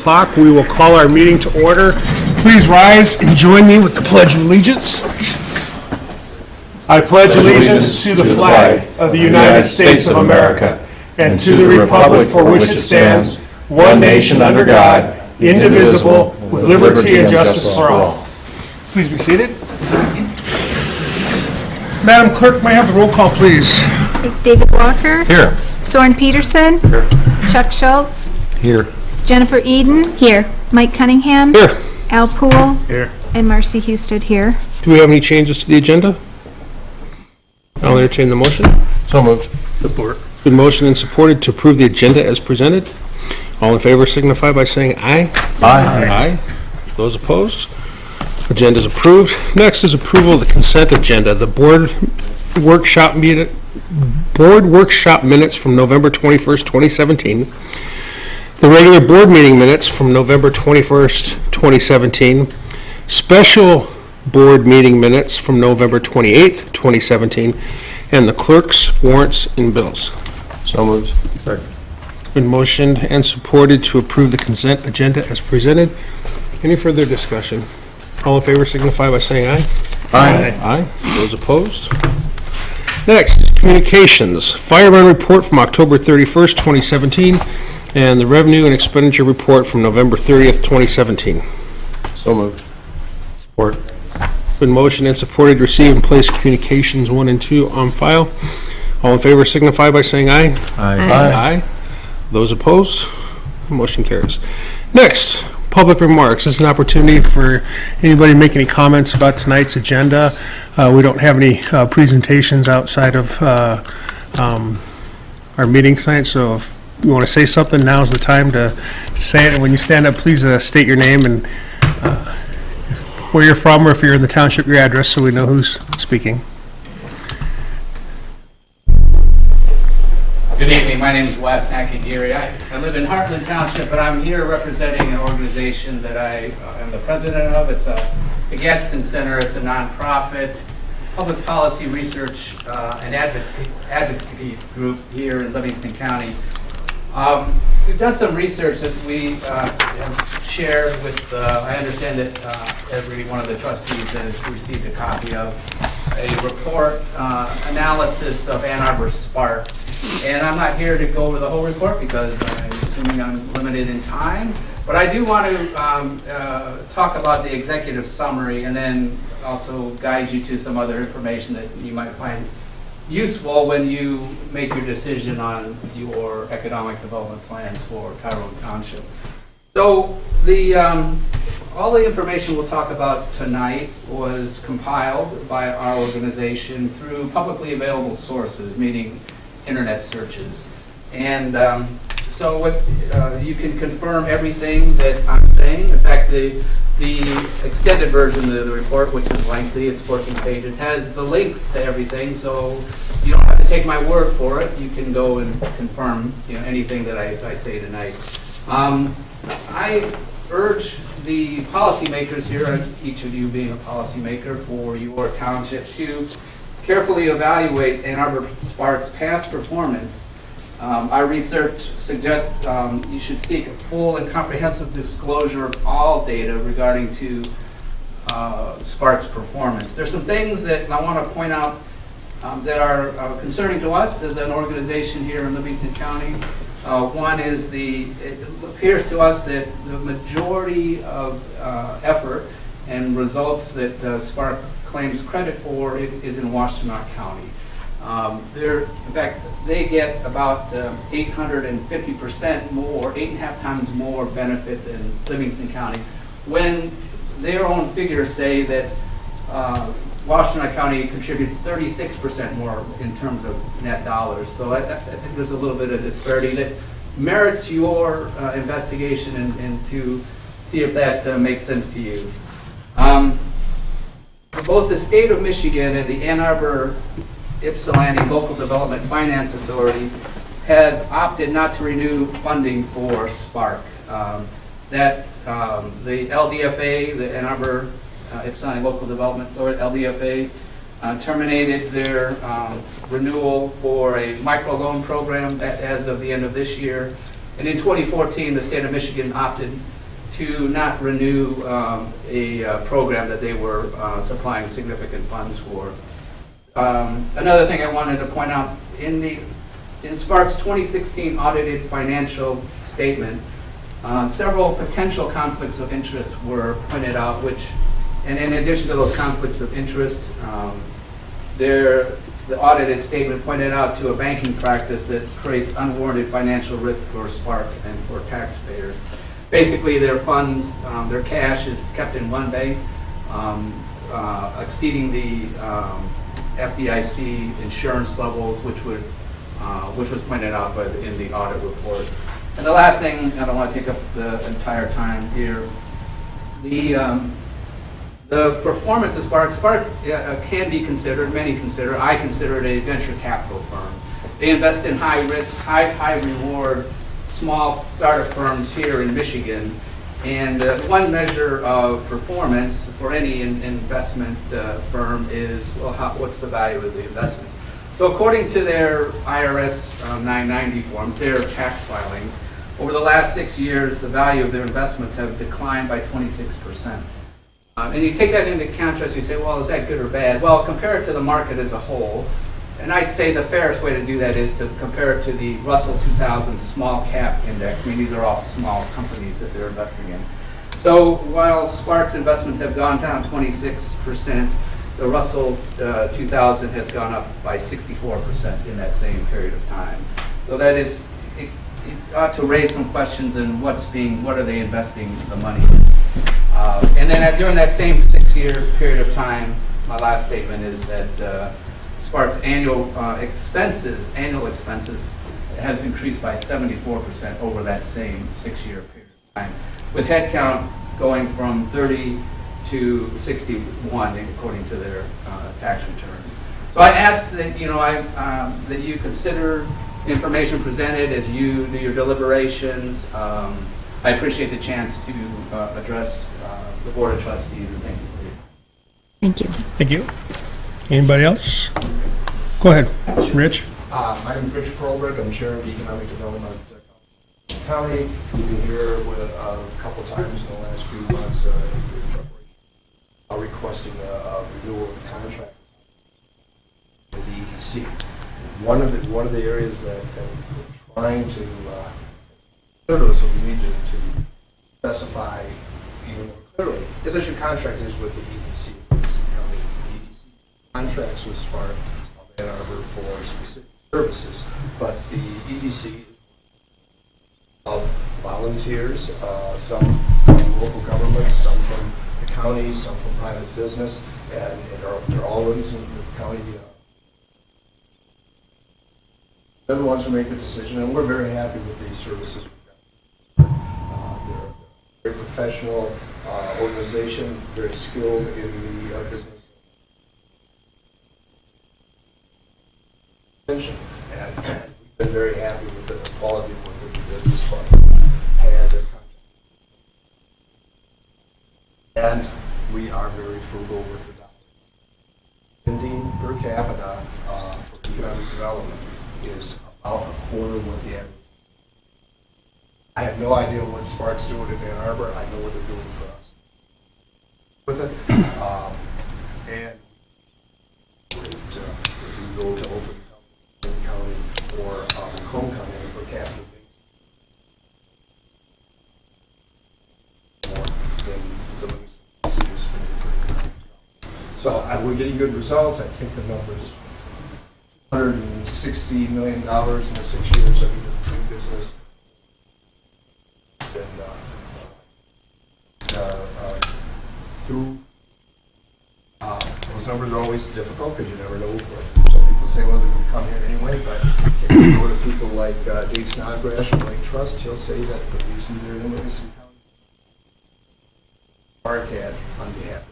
o'clock. We will call our meeting to order. Please rise and join me with the Pledge of Allegiance. I pledge allegiance to the flag of the United States of America and to the republic for which it stands, one nation under God, indivisible, with liberty and justice for all. Please be seated. Madam Clerk, may I have the roll call, please? David Walker. Here. Soren Peterson. Here. Chuck Schultz. Here. Jennifer Eden. Here. Mike Cunningham. Here. Al Poole. Here. And Marcy Husted here. Do we have any changes to the agenda? I'll entertain the motion. So moved. Support. Been motioned and supported to approve the agenda as presented. All in favor signify by saying aye. Aye. Aye. Those opposed? Agenda is approved. Next is approval of the consent agenda. The board workshop minutes from November 21st, 2017. The regular board meeting minutes from November 21st, 2017. Special board meeting minutes from November 28th, 2017. And the clerk's warrants and bills. So moved. Second. Been motioned and supported to approve the consent agenda as presented. Any further discussion? All in favor signify by saying aye. Aye. Aye. Those opposed? Next, communications. Fireman report from October 31st, 2017, and the revenue and expenditure report from November 30th, 2017. So moved. Support. Been motioned and supported to receive and place communications 1 and 2 on file. All in favor signify by saying aye. Aye. Aye. Those opposed? Motion carries. Next, public remarks. This is an opportunity for anybody to make any comments about tonight's agenda. We don't have any presentations outside of our meeting tonight, so if you want to say something, now's the time to say it. And when you stand up, please state your name and where you're from, or if you're in the township, your address, so we know who's speaking. Good evening, my name is Wes Nakagiri. I live in Heartland Township, but I'm here representing an organization that I am the president of. It's the Gadsden Center. It's a nonprofit public policy research and advocacy group here in Livingston County. We've done some research that we have shared with, I understand that every one of the trustees has received a copy of a report analysis of Ann Arbor Spark. And I'm not here to go over the whole report because I'm assuming I'm limited in time. But I do want to talk about the executive summary and then also guide you to some other information that you might find useful when you make your decision on your economic development plans for Tyrone Township. So all the information we'll talk about tonight was compiled by our organization through publicly available sources, meaning internet searches. And so what you can confirm everything that I'm saying. In fact, the extended version of the report, which is lengthy, it's 14 pages, has the links to everything, so you don't have to take my word for it. You can go and confirm anything that I say tonight. I urge the policymakers here, each of you being a policymaker for your township, to carefully evaluate Ann Arbor Spark's past performance. Our research suggests you should seek a full and comprehensive disclosure of all data regarding to Spark's performance. There's some things that I want to point out that are concerning to us as an organization here in Livingston County. One is it appears to us that the majority of effort and results that Spark claims credit for is in Washtenaw County. In fact, they get about 850% more, 8.5 times more benefit than Livingston County, when their own figures say that Washtenaw County contributes 36% more in terms of net dollars. So I think there's a little bit of disparity that merits your investigation and to see if that makes sense to you. Both the state of Michigan and the Ann Arbor Ypsilanti Local Development Finance Authority have opted not to renew funding for Spark. The LDFA, the Ann Arbor Ypsilanti Local Development Authority, LDFA, terminated their renewal for a microloan program that as of the end of this year. And in 2014, the state of Michigan opted to not renew a program that they were supplying significant funds for. Another thing I wanted to point out, in Spark's 2016 audited financial statement, several potential conflicts of interest were pointed out, and in addition to those conflicts of interest, the audited statement pointed out to a banking practice that creates unwarranted financial risk for Spark and for taxpayers. Basically, their funds, their cash is kept in one bank, exceeding the FDIC insurance levels, which was pointed out in the audit report. And the last thing, I don't want to take up the entire time here, the performance of Spark can be considered, many consider, I consider it a venture capital firm. They invest in high risk, high reward, small startup firms here in Michigan. And one measure of performance for any investment firm is, well, what's the value of the investment? So according to their IRS 990 forms, their tax filings, over the last 6 years, the value of their investments have declined by 26%. And you take that into contrast, you say, well, is that good or bad? Well, compare it to the market as a whole. And I'd say the fairest way to do that is to compare it to the Russell 2000 Small Cap Index. I mean, these are all small companies that they're investing in. So while Spark's investments have gone down 26%, the Russell 2000 has gone up by 64% in that same period of time. So that is, it ought to raise some questions in what are they investing the money in? And then during that same 6-year period of time, my last statement is that Spark's annual expenses has increased by 74% over that same 6-year period of time, with headcount going from 30 to 61 according to their tax returns. So I ask that that you consider information presented as you do your deliberations. I appreciate the chance to address the Board of Trustees, and thank you for your. Thank you. Thank you. Anybody else? Go ahead, Rich. My name is Rich Perlberg. I'm Chair of the Economic Development County. We've been here with a couple of times in the last few months requesting a renewal of the contract with the EDC. One of the areas that we're trying to so we need to specify even more clearly is that your contract is with the EDC of Livingston County. The EDC contracts with Spark of Ann Arbor for specific services, but the EDC is of volunteers, some from local governments, some from the county, some from private business, and they're all Livingston County. They're the ones who make the decision, and we're very happy with these services. They're a very professional organization, very skilled in the business. And we've been very happy with the quality of work that we did this far. And we are very frugal with the dollar. Spending per capita for economic development is about a quarter of what the average. I have no idea what Spark's doing in Ann Arbor. I know what they're doing for us with it. And if you go to Oakland County or Macomb County on a per capita basis, more than the Livingston is spending for economic development. So we're getting good results. I think the number is $160 million in the 6 years that we've been doing business. Been through those numbers are always difficult because you never know. Some people say, well, they're going to come here anyway, but if you go to people like Dave Snodgrass from Lake Trust, he'll say that the reason they're in Livingston County, Spark had on behalf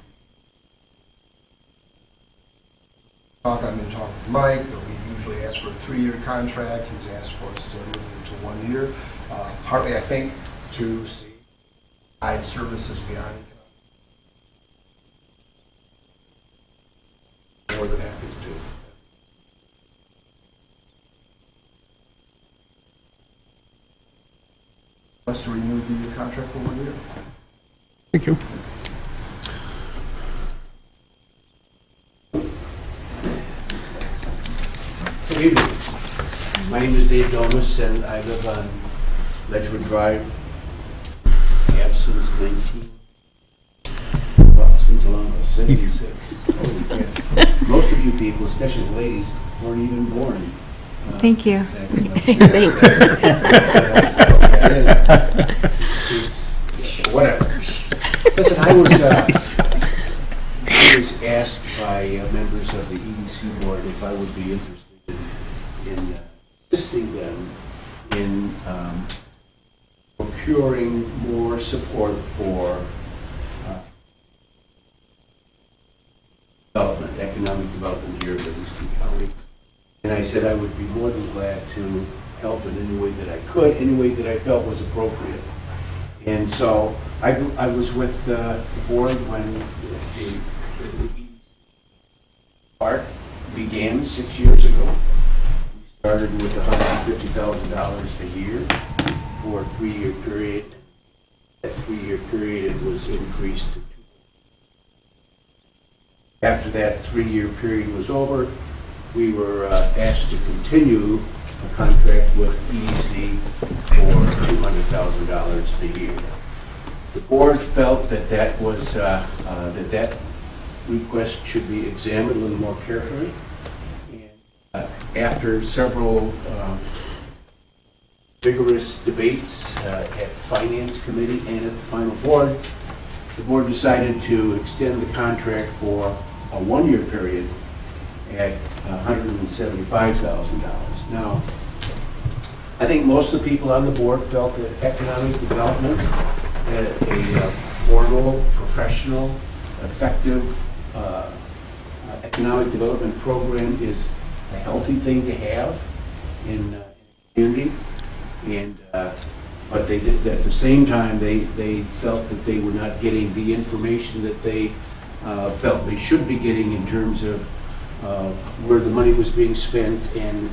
of I've been talking to Mike. We usually ask for a 3-year contract. He's asked for us to move it to 1 year. Partly, I think, to see services beyond economic. More than happy to do. request to renew the contract for 1 year. Thank you. Good evening. My name is Dave Domas, and I live on Ledgewood Drive. I have since 76. Holy crap. Most of you people, especially the ladies, weren't even born. Thank you. back in the- Thanks. Whatever. Listen, I was asked by members of the EDC board if I would be interested in assisting them in procuring more support for development, economic development here in Livingston County. And I said I would be more than glad to help in any way that I could, any way that I felt was appropriate. And so I was with the board when the part began 6 years ago. We started with $150,000 a year for a 3-year period. That 3-year period, it was increased to 2. After that 3-year period was over, we were asked to continue a contract with EDC for $200,000 a year. The board felt that that was that request should be examined a little more carefully. And after several vigorous debates at Finance Committee and at the final board, the board decided to extend the contract for a 1-year period at $175,000. Now, I think most of the people on the board felt that economic development, a formal, professional, effective economic development program is a healthy thing to have in the community. And but they did, at the same time, they felt that they were not getting the information that they felt they should be getting in terms of where the money was being spent and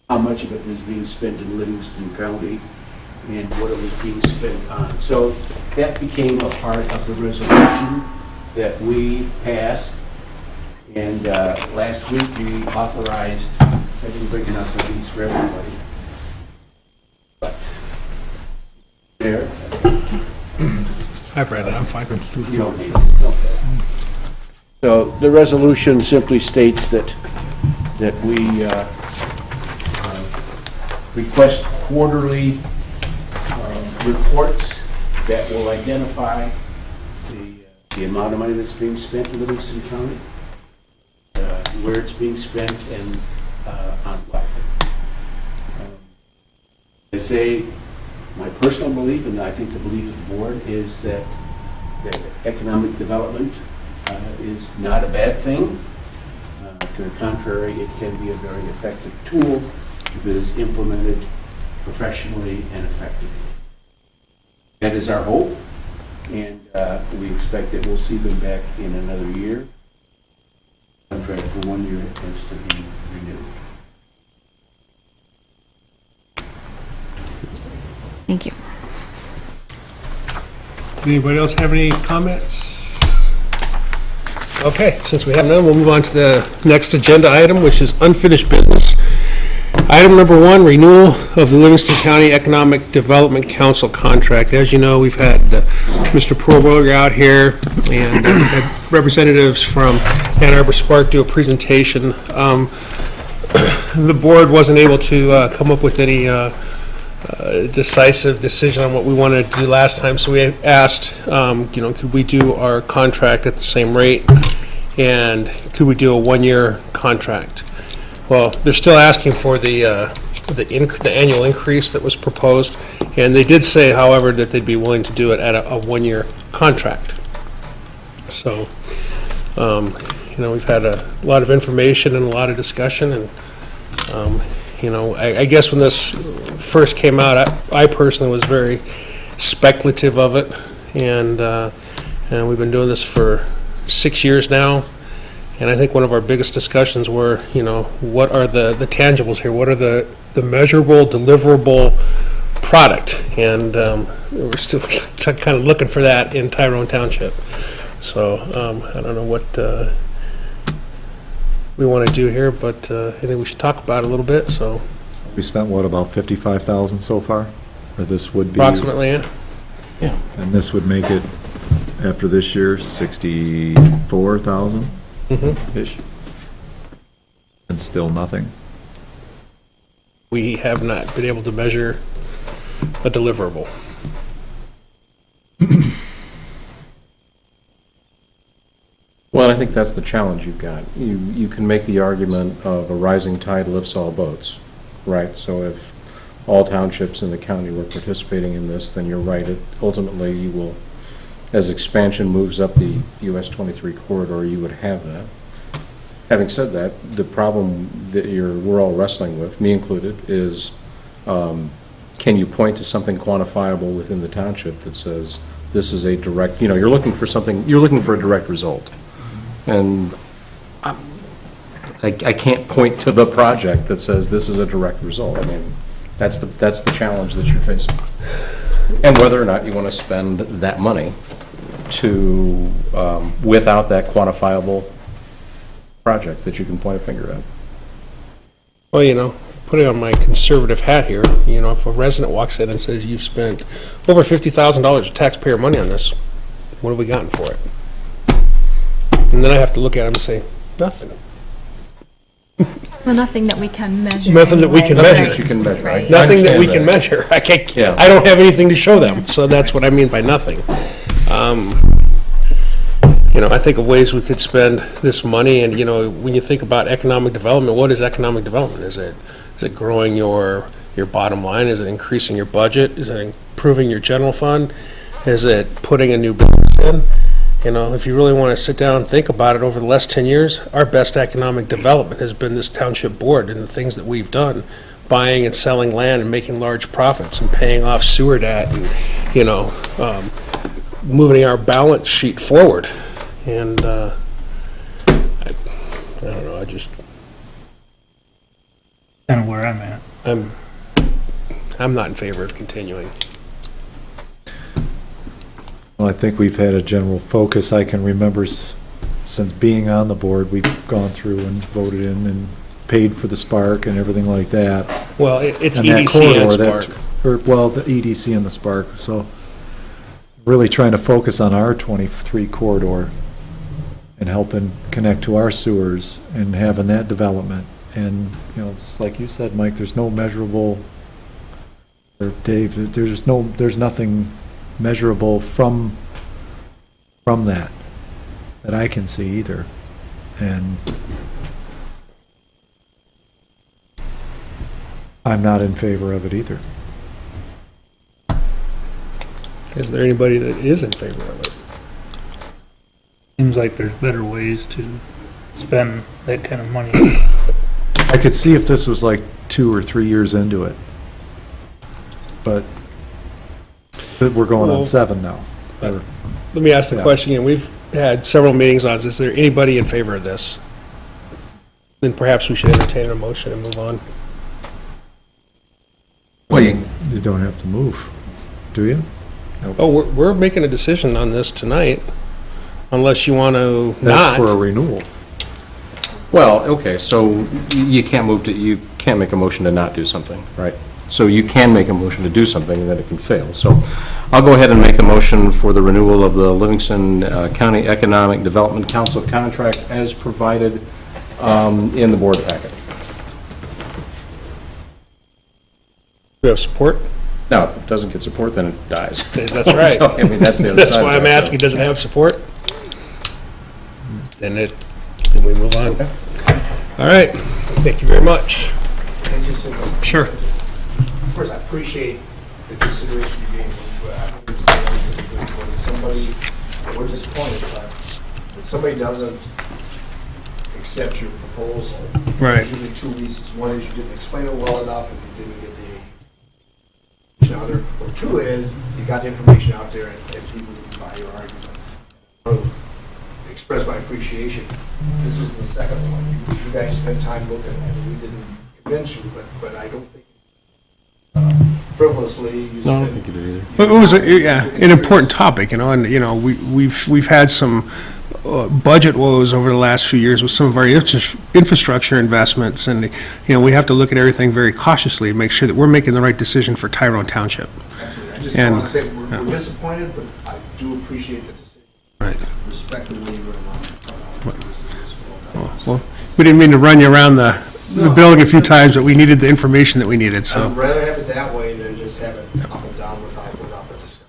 how much of it was being spent in Livingston County and what it was being spent on. So that became a part of the resolution that we passed. And last week we authorized, I didn't bring enough of these for everybody. But there. I've read it, I'm fine. You don't need it. Okay. So the resolution simply states that we request quarterly reports that will identify the amount of money that's being spent in Livingston County, where it's being spent, and on what. I say my personal belief, and I think the belief of the board, is that economic development is not a bad thing. To the contrary, it can be a very effective tool if it is implemented professionally and effectively. That is our hope, and we expect that we'll see them back in another year. Contract for 1 year has to be renewed. Thank you. Does anybody else have any comments? Okay, since we have none, we'll move on to the next agenda item, which is unfinished business. Item number 1, renewal of the Livingston County Economic Development Council contract. As you know, we've had Mr. Perlberger out here, and we've had representatives from Ann Arbor Spark do a presentation. The board wasn't able to come up with any decisive decision on what we wanted to do last time, so we asked, could we do our contract at the same rate, and could we do a 1-year contract? Well, they're still asking for the annual increase that was proposed, and they did say, however, that they'd be willing to do it at a 1-year contract. So, we've had a lot of information and a lot of discussion, and I guess when this first came out, I personally was very speculative of it, and we've been doing this for 6 years now, and I think one of our biggest discussions were, what are the tangibles here? What are the measurable, deliverable product, and we're still kind of looking for that in Tyrone Township. So I don't know what we want to do here, but I think we should talk about it a little bit. So We spent, what, about 55,000 so far? Or this would be? approximately, yeah. And this would make it, after this year, 64,000-ish? And still nothing? We have not been able to measure a deliverable. Well, I think that's the challenge you've got. You can make the argument of a rising tide lifts all boats, right? So if all townships in the county were participating in this, then you're right. Ultimately, you will, as expansion moves up the US 23 corridor, you would have that. Having said that, the problem that we're all wrestling with, me included, is can you point to something quantifiable within the township that says this is a direct, you're looking for a direct result. And I can't point to the project that says this is a direct result. I mean, that's the challenge that you're facing. And whether or not you want to spend that money to, without that quantifiable project that you can point a finger at. Well, putting on my conservative hat here, if a resident walks in and says, you've spent over $50,000 of taxpayer money on this, what have we gotten for it? And then I have to look at him and say, nothing. Well, nothing that we can measure. Nothing that we can anyway. measure. That you can measure. Right. Nothing that we understand can measure. I can't, Yeah. I don't have anything to show them, so that's what I mean by nothing. I think of ways we could spend this money, and, when you think about economic development, what is economic development? Is it growing your bottom line? Is it increasing your budget? Is it improving your general fund? Is it putting a new business in? If you really want to sit down and think about it, over the last 10 years, our best economic development has been this township board and the things that we've done, buying and selling land and making large profits and paying off sewer debt and, moving our balance sheet forward. And I don't know, Kind of where I'm at. I'm not in favor of continuing. Well, I think we've had a general focus. I can remember since being on the board, we've gone through and voted in and paid for the Spark and everything like that. Well, it's And that EDC and corridor, Spark. the EDC and the Spark, so really trying to focus on our 23 corridor and helping connect to our sewers and having that development. And, it's like you said, Mike, there's no measurable, or Dave, there's nothing measurable from that I can see either. And I'm not in favor of it either. Is there anybody that is in favor of it? Seems like there's better ways to spend that kind of money. I could see if this was like 2 or 3 years into it. But we're going Well, on 7 now. Let me ask the Yeah. question again. We've had several meetings on this. Is there anybody in favor of this? Then perhaps we should entertain a motion and move on. Well, you don't have to move, do you? Oh, we're making a decision on this tonight, unless you want to That's not. for a renewal. Well, okay, so you can't make a motion to not do something, right? So you can make a motion to do something, and then it can fail. So I'll go ahead and make the motion for the renewal of the Livingston County Economic Development Council contract as provided in the board packet. Do we have support? Now, if it doesn't get support, then it dies. That's right. So, I mean, that's the other That's side why of I'm that, so. asking, does it have support? Then we move on. All right, thank you very much. Thank you so much. Sure. First, I appreciate the consideration you gave me. I think it's when somebody, we're disappointed, but when somebody doesn't accept your proposal, Right. there's usually 2 reasons. One is you didn't explain it well enough, and you didn't get the information out there. Or 2 is you got the information out there and people didn't buy your argument. I want to express my appreciation. This was the second one. You guys spent time looking at it. We didn't convince you, but I don't think frivolously. No, I don't think you did either. But it was, an important topic, and, we've had some budget woes over the last few years with some of our infrastructure investments, and, we have to look at everything very cautiously and make sure that we're making the right decision for Tyrone Township. Absolutely. I just And- want to say, we're disappointed, but I do appreciate the decision. Right. Respect the way you're along. Well, we didn't mean to run you around the building a few times, but we needed the information that we needed, I'd so, rather have it that way than just have it up and down without the discussion.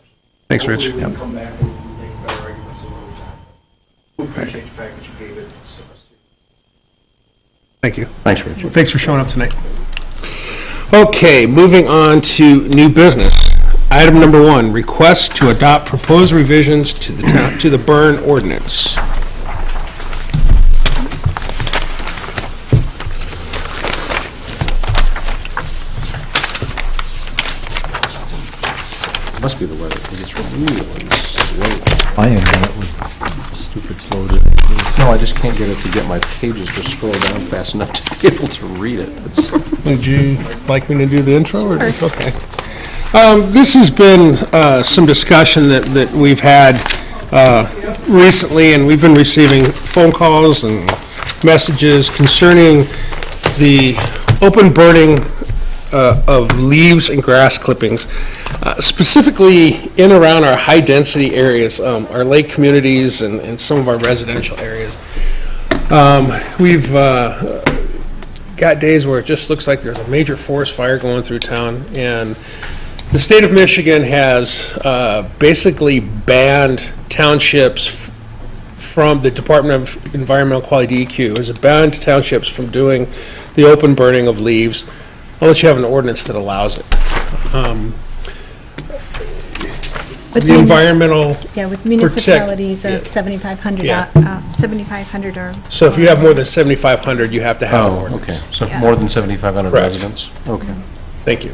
thanks, Rich. Hopefully we can come back and make better arguments some other time. We appreciate the fact that you gave it so much. Thank you. Thanks, Rich. Thanks for showing up tonight. Okay, moving on to new business. Item number 1, request to adopt proposed revisions to the burn ordinance. Must be the weather, because it's really slow. I am, that was stupid slow to. No, I just can't get it to get my pages to scroll down fast enough to be able to read it. It's- Would you like me to do the intro, or, okay. This has been some discussion that we've had recently, and we've been receiving phone calls and messages concerning the open burning of leaves and grass clippings, specifically in around our high-density areas, our lake communities and some of our residential areas. We've got days where it just looks like there's a major forest fire going through town, and the state of Michigan has basically banned townships from the Department of Environmental Quality, DEQ, has banned townships from doing the open burning of leaves unless you have an ordinance that allows it. With The munis- environmental, Yeah, with municipalities yeah. of 7,500, Yeah. 7,500 or. so if you have more than 7,500, you have to have an Oh, okay. ordinance. So Yeah. more than 7,500 Correct. residents? Okay. Thank you.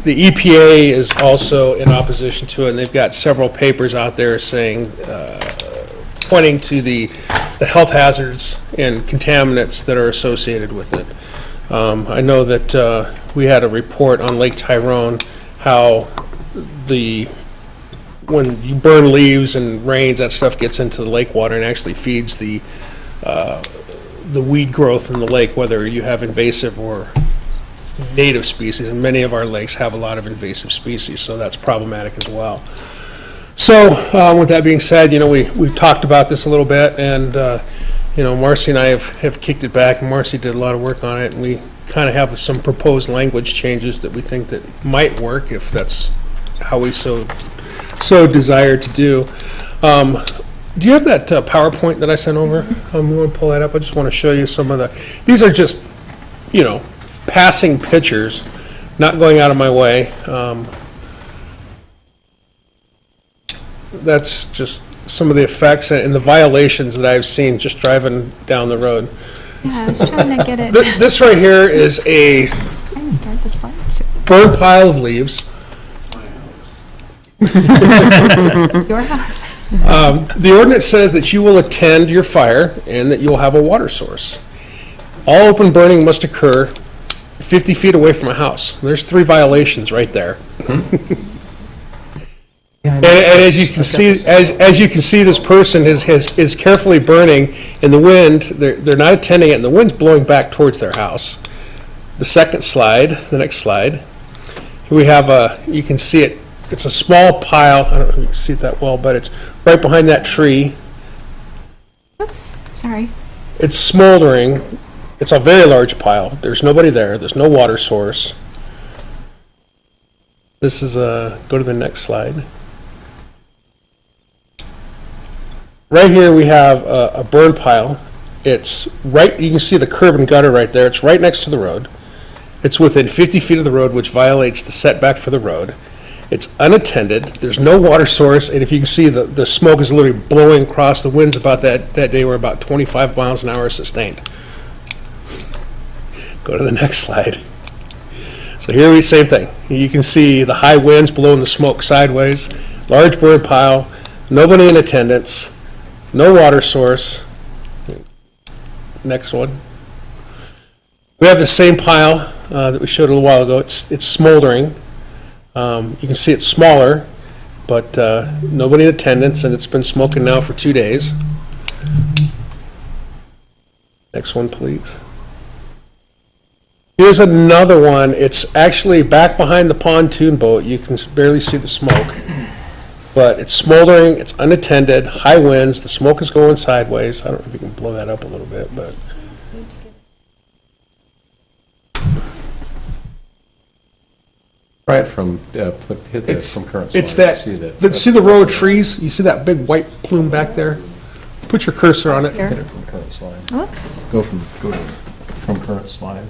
The EPA is also in opposition to it, and they've got several papers out there saying, pointing to the health hazards and contaminants that are associated with it. I know that we had a report on Lake Tyrone, how when you burn leaves and rains, that stuff gets into the lake water and actually feeds the weed growth in the lake, whether you have invasive or native species, and many of our lakes have a lot of invasive species, so that's problematic as well. So, with that being said, we talked about this a little bit, and, Marcy and I have kicked it back, and Marcy did a lot of work on it, and we kind of have some proposed language changes that we think that might work, if that's how we so desire to do. Do you have that PowerPoint that I sent over? You want to pull that up? I just want to show you some of these are just, passing pictures, not going out of my way. That's just some of the effects and the violations that I've seen just driving down the road. Yeah, I was trying to get it. This right here is a Trying to start the slideshow. burnt pile of leaves. Your house. The ordinance says that you will attend your fire and that you'll have a water source. All open burning must occur 50 feet away from a house. There's 3 violations right there. And as you can see, as you can see, this person is carefully burning in the wind. They're not attending it, and the wind's blowing back towards their house. The second slide, the next slide, here we have you can see it. It's a small pile. I don't know if you can see it that well, but it's right behind that tree. Oops, sorry. It's smoldering. It's a very large pile. There's nobody there. There's no water source. This is go to the next slide. Right here we have a burn pile. It's right, you can see the curb and gutter right there. It's right next to the road. It's within 50 feet of the road, which violates the setback for the road. It's unattended. There's no water source, and if you can see, the smoke is literally blowing across. The winds about that day were about 25 miles an hour sustained. Go to the next slide. So here we, same thing. You can see the high winds blowing the smoke sideways, large burn pile, nobody in attendance, no water source. Next one. We have the same pile that we showed a little while ago. It's smoldering. You can see it's smaller, but nobody in attendance, and it's been smoking now for 2 days. Next one, please. Here's another one. It's actually back behind the pontoon boat. You can barely see the smoke. But it's smoldering, it's unattended, high winds, the smoke is going sideways. I don't know if you can blow that up a little bit, but. Try it from, hit that from current slide. It's that, see the row of trees? You see that big white plume back there? Put your cursor on it. Hit it from current slide. Whoops. Go from current slide,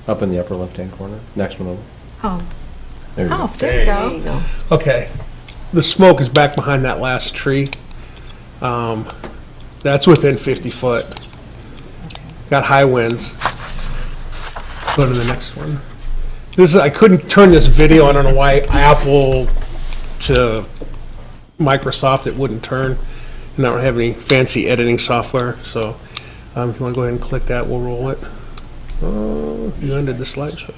up in the upper left-hand corner, next one over. Oh, There you go. oh, there you go. Okay. The smoke is back behind that last tree. That's within 50 foot. Got high winds. Go to the next one. I couldn't turn this video, I don't know why Apple to Microsoft it wouldn't turn. And I don't have any fancy editing software, so if you want to go ahead and click that, we'll roll it. Oh, you ended the slideshow.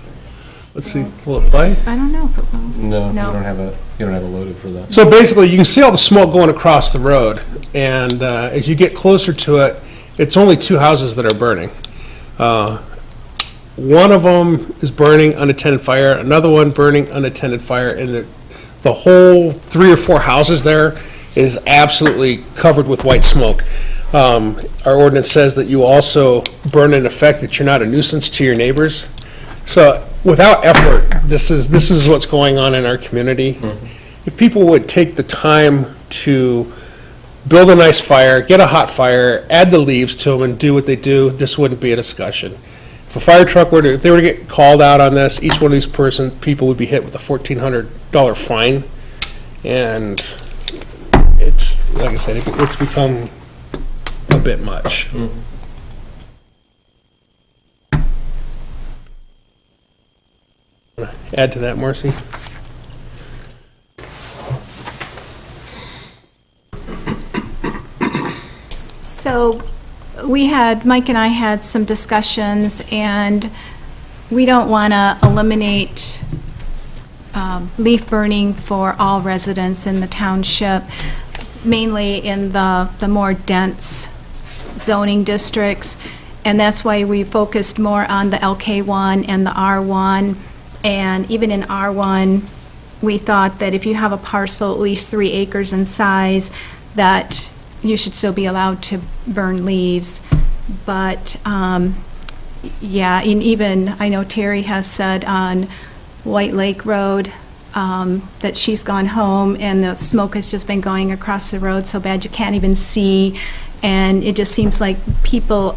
Let's see, will it play? I don't know if it will. No, you No. don't have it loaded for that. So basically, you can see all the smoke going across the road, and as you get closer to it, it's only 2 houses that are burning. One of them is burning unattended fire, another one burning unattended fire, and the whole 3 or 4 houses there is absolutely covered with white smoke. Our ordinance says that you also burn in effect that you're not a nuisance to your neighbors. So without effort, this is what's going on in our community. If people would take the time to build a nice fire, get a hot fire, add the leaves to them and do what they do, this wouldn't be a discussion. If a fire truck if they were to get called out on this, each one of these people would be hit with a $1,400 fine. And it's, like I said, it's become a bit much. Add to that, Marcy? So Mike and I had some discussions, and we don't want to eliminate leaf burning for all residents in the township, mainly in the more dense zoning districts, and that's why we focused more on the LK1 and the R1. And even in R1, we thought that if you have a parcel at least 3 acres in size, that you should still be allowed to burn leaves. But, yeah, and even, I know Terry has said on White Lake Road that she's gone home and the smoke has just been going across the road so bad you can't even see. And it just seems like people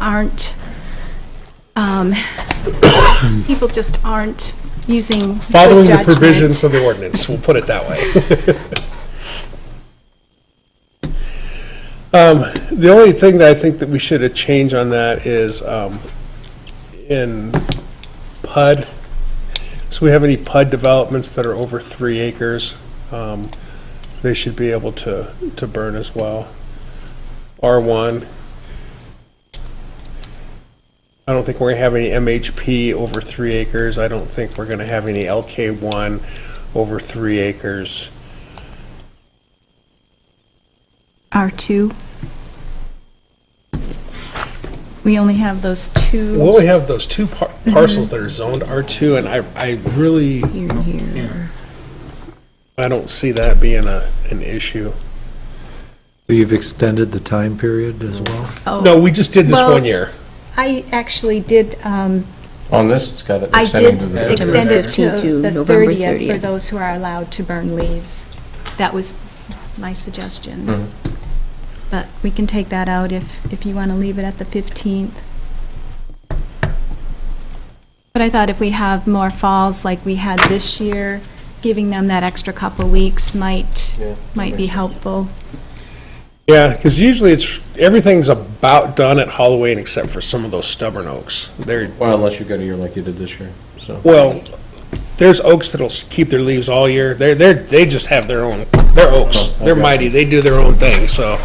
just aren't using Following good the provisions judgment. of the ordinance, we'll put it that way. The only thing that I think that we should have changed on that is in PUD. So we have any PUD developments that are over 3 acres, they should be able to burn as well. R1. I don't think we're going to have any MHP over 3 acres. I don't think we're going to have any LK1 over 3 acres. R2. We only have those We two only have those 2 parcels that are zoned R2, and I really, here and here. I don't see that being an issue. You've extended the time period as well? Oh, No, we just did this Well, 1 year. I actually did, On this, it's got it I extending did to the. extend it to 15th to the November 30th for 30th. those who are allowed to burn leaves. That was my suggestion. Mhm. But we can take that out if you want to leave it at the 15th. But I thought if we have more falls like we had this year, giving them that extra couple weeks might Yeah, be makes sense. helpful. Yeah, because usually everything's about done at Halloween except for some of those stubborn oaks. Well, unless you got a year like you did this year, so. Well, there's oaks that'll keep their leaves all year. They just have their own, they're oaks. Oh, They're okay. mighty, they do their own thing, so.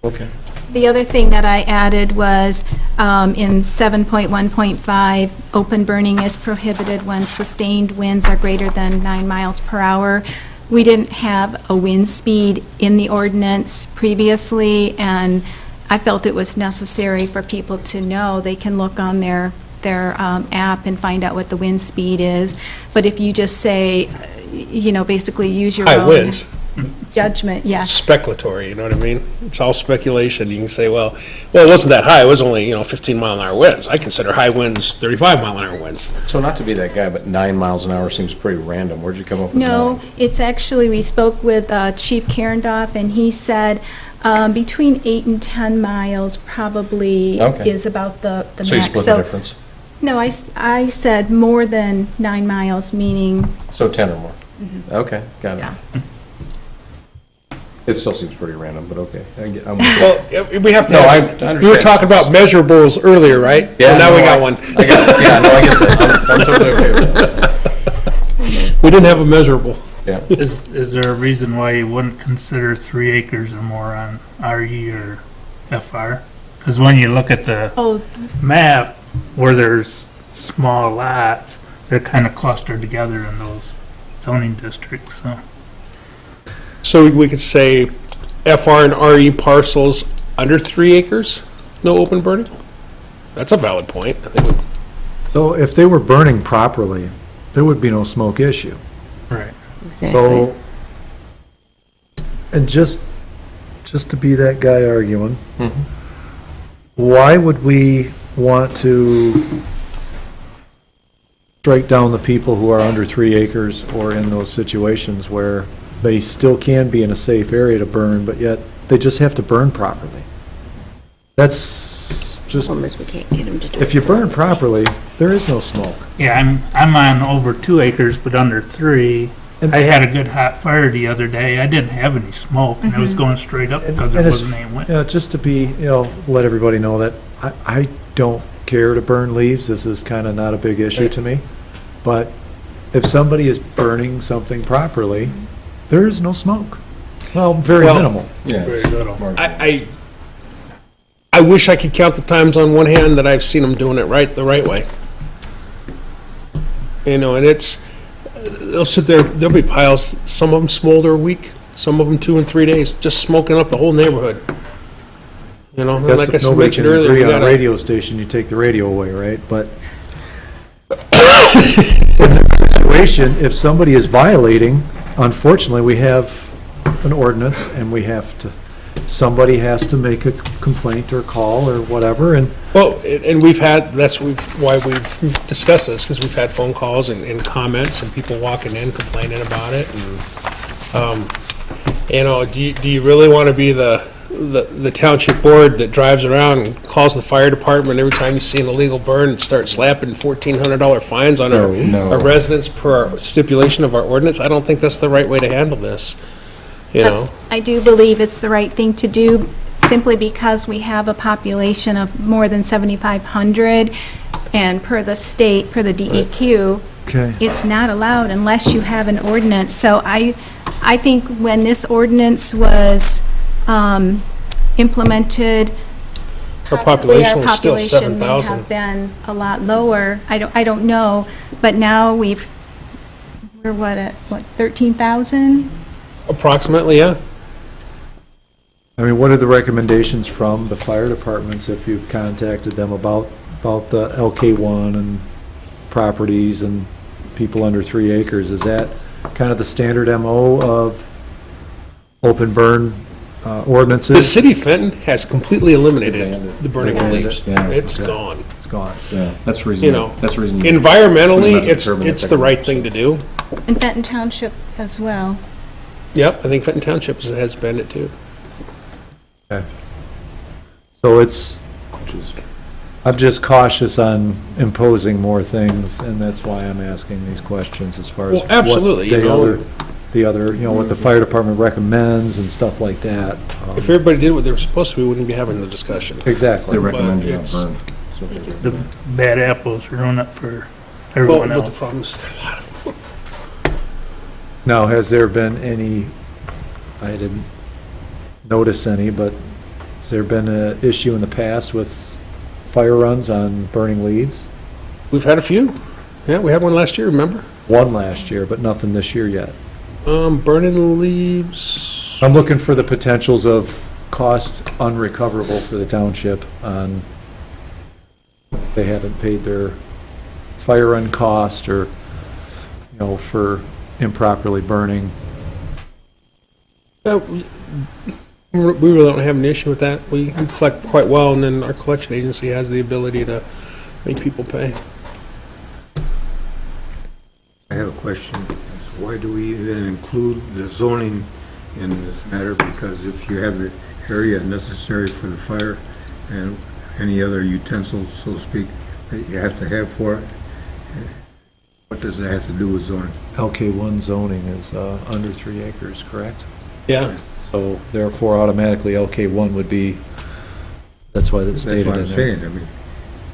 Okay. The other thing that I added was in 7.1.5, open burning is prohibited when sustained winds are greater than 9 miles per hour. We didn't have a wind speed in the ordinance previously, and I felt it was necessary for people to know. They can look on their app and find out what the wind speed is. But if you just say, basically use your High own winds. judgment, yes. Speculatory, you know what I mean? It's all speculation. You can say, well, it wasn't that high. It was only, 15-mile-an-hour winds. I consider high winds 35-mile-an-hour winds. So not to be that guy, but 9 miles an hour seems pretty random. Where'd you come up with No, 9? it's actually, we spoke with Chief Karendoff, and he said between 8 and 10 miles probably Okay. is about the max. So you split the difference? No, I said more than 9 miles, meaning, So 10 or more? Okay, got it. yeah. It still seems pretty random, but okay. I'm Well, we have to No, I have, understand. we were talking about measurables earlier, right? Yeah, Well, now we no, got one. I get that. I'm totally okay with that. We didn't have a measurable. Yeah. Is there a reason why you wouldn't consider 3 acres or more on RE or FR? Because when you look at the Oh, map where there's small lots, they're kind of clustered together in those zoning districts, so. So we could say FR and RE parcels under 3 acres, no open burning? That's a valid point. I think So if they were burning properly, there would be no smoke issue. Right. So, and just to be that guy arguing, why would we want to strike down the people who are under 3 acres or in those situations where they still can be in a safe area to burn, but yet they just have to burn properly? That's just, Problem is we can't get them to do it. if you burn properly, there is no smoke. Yeah, I'm on over 2 acres, but under 3. I had a good hot fire the other day. I didn't have any smoke, and it was going straight up because there And it's- wasn't any wind. Yeah, just to be, let everybody know that I don't care to burn leaves. This is kind of not a big issue to me. But if somebody is burning something properly, there is no smoke. Well, very Well- minimal. Yeah. Very little. I wish I could count the times on one hand that I've seen them doing it the right way. And they'll sit there, there'll be piles, some of them smolder a week, some of them 2 and 3 days, just smoking up the whole neighborhood. And Guess like I if nobody mentioned can earlier, agree we on a gotta, radio station, you take the radio away, right? But in this situation, if somebody is violating, unfortunately, we have an ordinance and somebody has to make a complaint or call or whatever, and well, and why we've discussed this, because we've had phone calls and comments and people walking in complaining about it. And, do you really want to be the township board that drives around and calls the fire department every time you see an illegal burn and start slapping $1,400 fines on No. our residents per our stipulation of our ordinance? I don't think that's the right way to handle this, I do believe it's the right thing to do, simply because we have a population of more than 7,500, and per the state, per the DEQ, okay. it's not allowed unless you have an ordinance. So I think when this ordinance was implemented, Our possibly population was still may 7,000. have been a lot lower. I don't know, but now we're at 13,000? Approximately, yeah. I mean, what are the recommendations from the fire departments if you've contacted them about the LK1 and properties and people under 3 acres? Is that kind of the standard MO of open burn The ordinances? city of Fenton has completely eliminated the burning of Banned it, leaves. yeah. It's Okay. gone. It's gone. Yeah, that's the reason. You know, That's the reason. Environmentally, It's the method it's the determined right thing to do. And Fenton Township as well. Yep, I think Fenton Township has banned it too. So I'm just cautious on imposing more things, and that's why I'm asking these questions as far as Well, absolutely, what you know. the other, what the fire department recommends and stuff like that. If everybody did what they were supposed to, we wouldn't be having the discussion. Exactly. They recommend you not it's- burn. So they do. The bad apples ruin it for Well, everyone but the else. problem is there are a lot of them. Now, has there been any, I didn't notice any, but Has there been an issue in the past with fire runs on burning leaves? We've had a few. Yeah, we had one last year, remember? One last year, but nothing this year yet. Burning leaves. I'm looking for the potentials of cost unrecoverable for the township on, they haven't paid their fire run cost or, for improperly burning. We really don't have an issue with that. We collect quite well, and then our collection agency has the ability to make people pay. I have a question. Why do we even include the zoning in this matter? Because if you have the area necessary for the fire and any other utensils, so to speak, that you have to have for it, what does that have to do with zoning? LK1 zoning is under 3 acres, correct? Yeah. So therefore automatically LK1 would be, that's why that's stated in there. That's what I'm saying. I mean,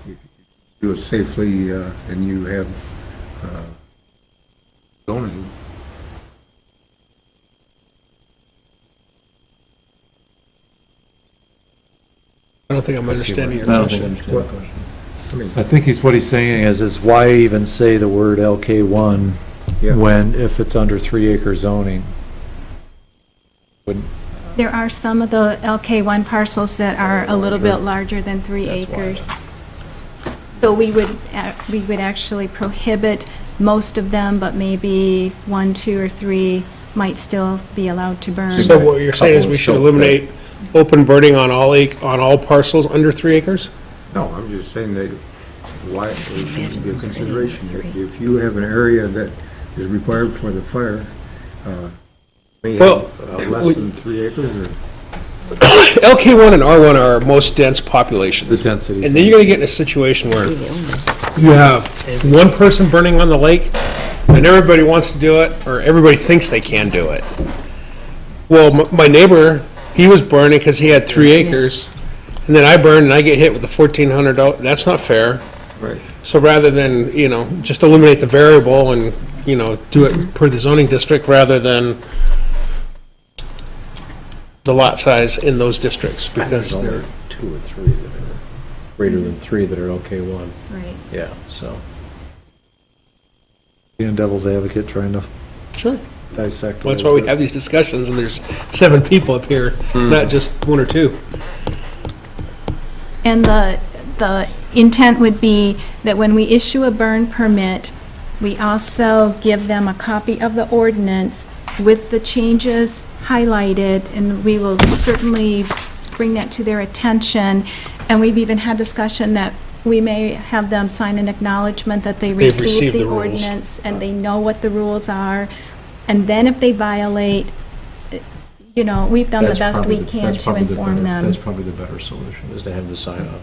if you do it safely and you have zoning. I don't think I'm understanding your I don't think I question. understand the question. I mean, I think what he's saying is why even say the word LK1 yeah. when, if it's under 3 acre zoning? There are some of the LK1 parcels that are a little bit larger than 3 That's why. acres. So we would actually prohibit most of them, but maybe 1, 2, or 3 might still be allowed to burn. So what you're saying is we should eliminate open burning on all parcels under 3 acres? No, I'm just saying that why it should be a consideration. If you have an area that is required for the fire, may Well, have less than 3 acres or? LK1 and R1 are our most dense populations. The density. And then you're going to get in a situation where you have one person burning on the lake, and everybody wants to do it, or everybody thinks they can do it. Well, my neighbor, he was burning because he had 3 acres, and then I burned and I get hit with the $1,400. That's not fair. Right. So rather than, just eliminate the variable and, do it per the zoning district rather than the lot size in those districts, because There's they're, only 2 or 3 that are greater than 3 that are LK1. Right. Yeah, so. Being devil's advocate, trying to sure. dissect. Well, that's why we have these discussions, and there's 7 people up here, not just 1 or 2. And the intent would be that when we issue a burn permit, we also give them a copy of the ordinance with the changes highlighted, and we will certainly bring that to their attention. And we've even had discussion that we may have them sign an acknowledgement that they They've received received the the rules. ordinance, and they know what the rules are. And then if they violate, we've done the That's best probably we the- can that's to probably the inform better- them. That's probably the better solution, is to have the sign off.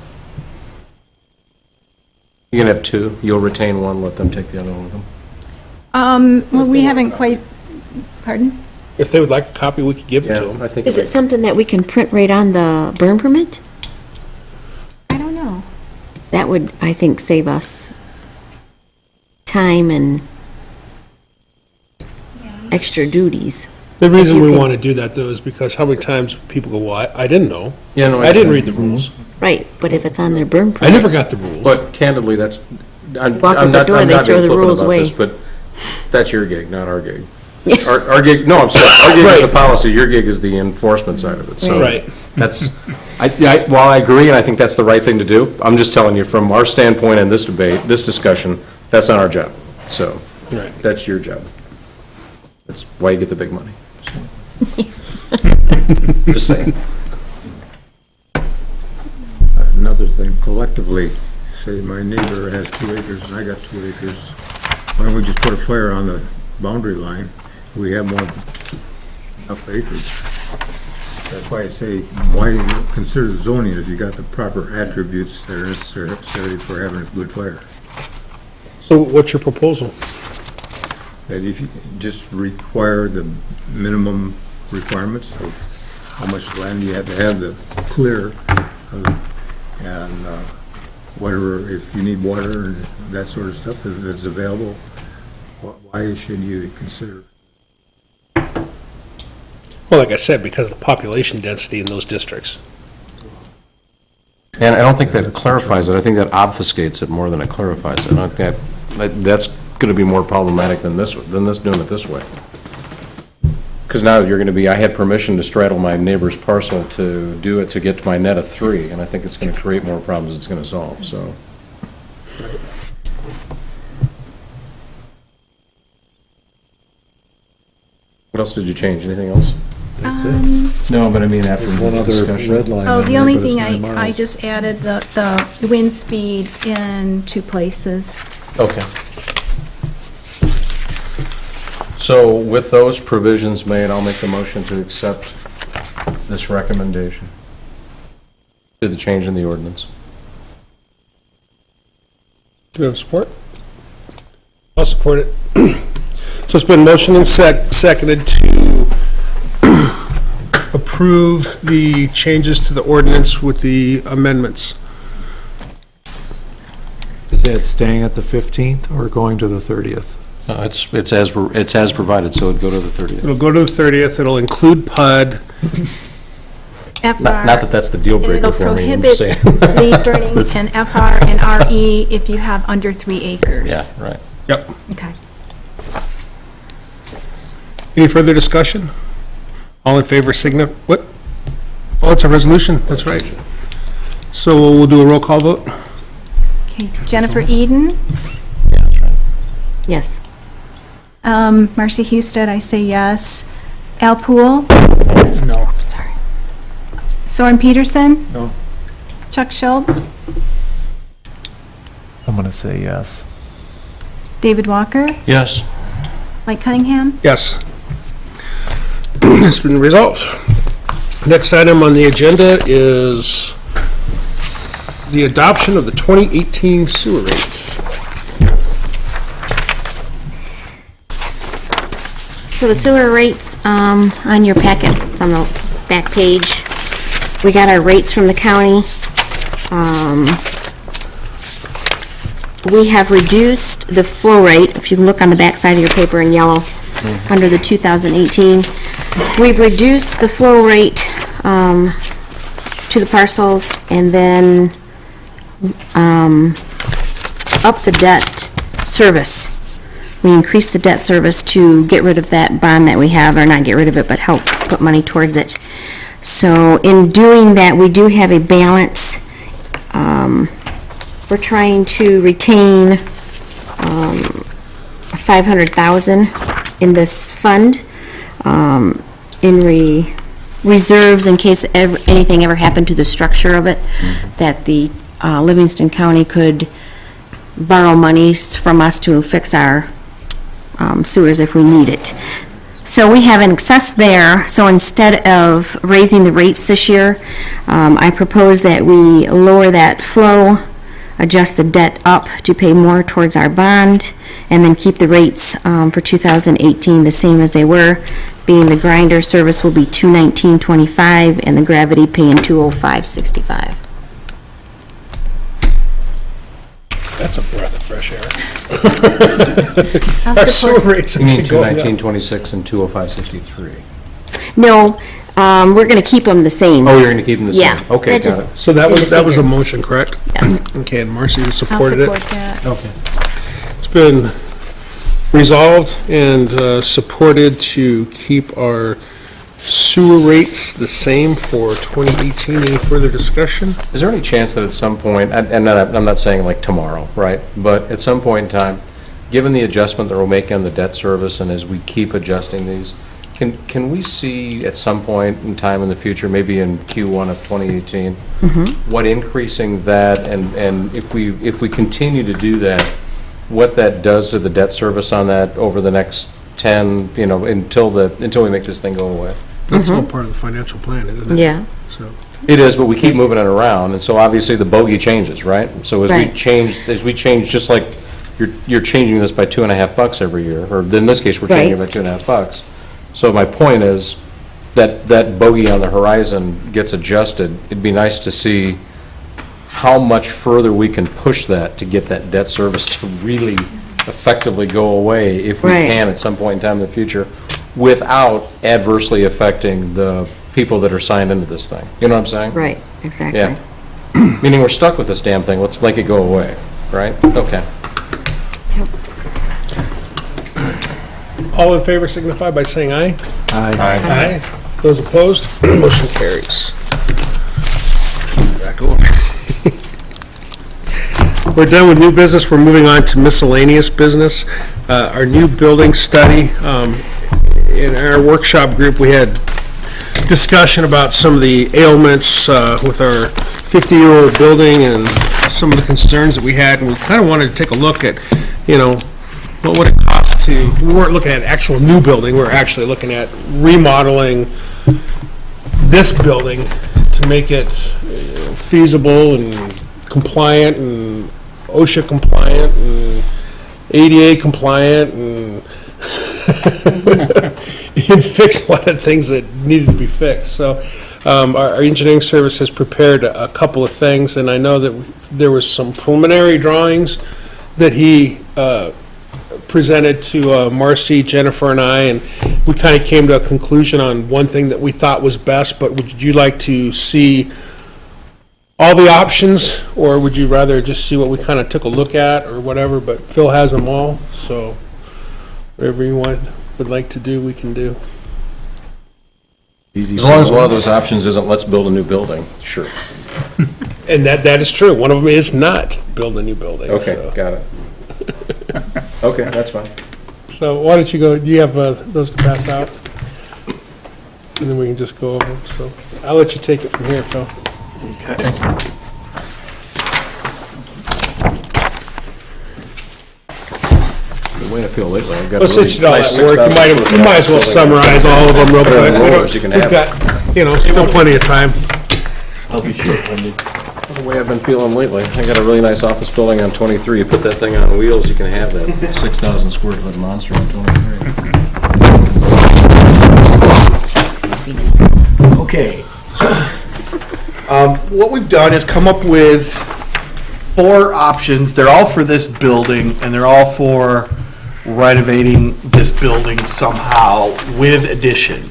You can have 2, you'll retain 1, let them take the other one with them. Well, we haven't quite, pardon? If they would like a copy, we could give it to Yeah, them. I think. Is it something that we can print right on the burn permit? I don't know. That would, I think, save us time and extra duties. The reason you we could- want to do that, though, is because how many times people go, well, I didn't know. Yeah, no, I didn't read the rules. Right, but if it's on their burn I permit. never got the rules. But candidly, that's, I'm Walk out I'm the not, door, I'm they not throw being the flippant rules about away. this, but that's your gig, not our gig. Our gig, no, I'm sorry, our gig is the Right. policy, your gig is the enforcement side of it, so. Right. That's, while I agree, and I think that's the right thing to do, I'm just telling you, from our standpoint in this debate, this discussion, that's not our job, so. Right. That's your job. That's why you get the big money. so. Just saying. Another thing, collectively, say my neighbor has 2 acres and I got 2 acres, why don't we just put a fire on the boundary line? We have more, enough acreage. That's why I say, why consider zoning if you got the proper attributes that are necessary for having a good fire? So what's your proposal? That if you just require the minimum requirements of how much land you have to clear, and whatever, if you need water and that sort of stuff, if it's available, why should you consider? Well, like I said, because of the population density in those districts. And I don't think that clarifies it. I think that obfuscates it more than it clarifies it. I think that's going to be more problematic than doing it this way. Because now you're going to be, I had permission to straddle my neighbor's parcel to do it to get to my net of 3, and I think it's going to create more problems than it's going to solve, so. What else did you change? Anything else? No, but I mean after One the other discussion. red line. Oh, on the there, only but it's thing 9 I miles. just added the wind speed in 2 places. Okay. So with those provisions made, I'll make the motion to accept this recommendation. To the change in the ordinance. Do you have support? I'll support it. So it's been motioned and seconded to approve the changes to the ordinance with the amendments. Is that staying at the 15th or going to the 30th? It's as provided, so it'd go to the 30th. It'll go to the 30th, it'll include PUD. FR. Not that that's the deal And breaker it'll for me, I'm prohibit just saying. leaf burning and FR and RE if you have under 3 acres. Yeah, right. Yep. Okay. Any further discussion? All in favor, what? Oh, it's a resolution, that's right. So we'll do a roll call vote. Okay, Jennifer Eden, Yeah, that's right. Yes. Marcy Husted, I say yes. Al Poole, No. sorry. Soren Peterson? No. Chuck Schultz? I'm going to say yes. David Walker? Yes. Mike Cunningham? Yes. It's been resolved. Next item on the agenda is the adoption of the 2018 sewer rates. So the sewer rates, on your packet, it's on the back page. We got our rates from the county. We have reduced the flow rate, if you can look on the back side of your paper in yellow, under the 2018. We've reduced the flow rate, to the parcels, and then, up the debt service. We increased the debt service to get rid of that bond that we have, or not get rid of it, but help put money towards it. So in doing that, we do have a balance. We're trying to retain $500,000 in this fund, in reserves in case anything ever happened to the structure of it, that the Livingston County could borrow monies from us to fix our sewers if we need it. So we have an excess there, so instead of raising the rates this year, I propose that we lower that flow, adjust the debt up to pay more towards our bond, and then keep the rates for 2018 the same as they were, being the grinder service will be $219.25 and the gravity paying $205.65. That's a breath of fresh air. I'll Our support. sewer rates You have mean been going up. 219.26 and 205.63. No, we're gonna keep them the same. Oh, you're going to keep them the same? Yeah, Okay, that got just- it. So that was a Figure. motion, correct? Yes. Okay, and Marcy I'll supported it. support that. Okay. It's been resolved and supported to keep our sewer rates the same for 2018. Any further discussion? Is there any chance that at some point, and I'm not saying like tomorrow, right? But at some point in time, given the adjustment that we're making on the debt service and as we keep adjusting these, can we see at some point in time in the future, maybe in Q1 of 2018, what increasing that and if we continue to do that, what that does to the debt service on that over the next 10, until we make this thing go away? That's all part of the financial plan, isn't it? Yeah. So, It is, but we keep Yes. moving it around, and so obviously the bogey changes, right? So as we Right. change, just like you're changing this by $2.50 every year, or in this case, we're changing it by Right. $2.50. So my point is that bogey on the horizon gets adjusted. It'd be nice to see how much further we can push that to get that debt service to really effectively go away if we Right. can at some point in time in the future, without adversely affecting the people that are signed into this thing. You know what I'm saying? Right, exactly. Yeah. Meaning we're stuck with this damn thing, let's make it go away, right? Okay. All in favor signify by saying aye. Aye. Aye. Those opposed? Motion carries. Back over. We're done with new business, we're moving on to miscellaneous business. Our new building study, in our workshop group, we had discussion about some of the ailments with our 50-year-old building and some of the concerns that we had, and we kind of wanted to take a look at, what would it cost to, we weren't looking at actual new building, we were actually looking at remodeling this building to make it feasible and compliant and OSHA compliant and ADA compliant and and fix a lot of things that needed to be fixed. So our engineering service has prepared a couple of things, and I know that there was some preliminary drawings that he presented to Marcy, Jennifer, and I, and we kind of came to a conclusion on one thing that we thought was best, but would you like to see all the options, or would you rather just see what we kind of took a look at or whatever? But Phil has them all, so whatever you would like to do, we can do. Easy. As long as one of those options isn't let's build a new building, sure. And that is true. One of them is not build a new building. Okay, so. got it. Okay, that's fine. So why don't you go, do you have those to pass out? And then we can just go over them. So I'll let you take it from here, Phil. The way I feel lately, I've got a Well, really since you did all nice that work, you might as well summarize all of them real Put it in quick. rollers, you can We've have got, still plenty of time. I'll be short-winded. The way I've been feeling lately, I got a really nice office building on 23, you put that thing on wheels, you can have that 6,000 square foot monster on 23. Okay. What we've done is come up with 4 options. They're all for this building, and they're all for renovating this building somehow with addition.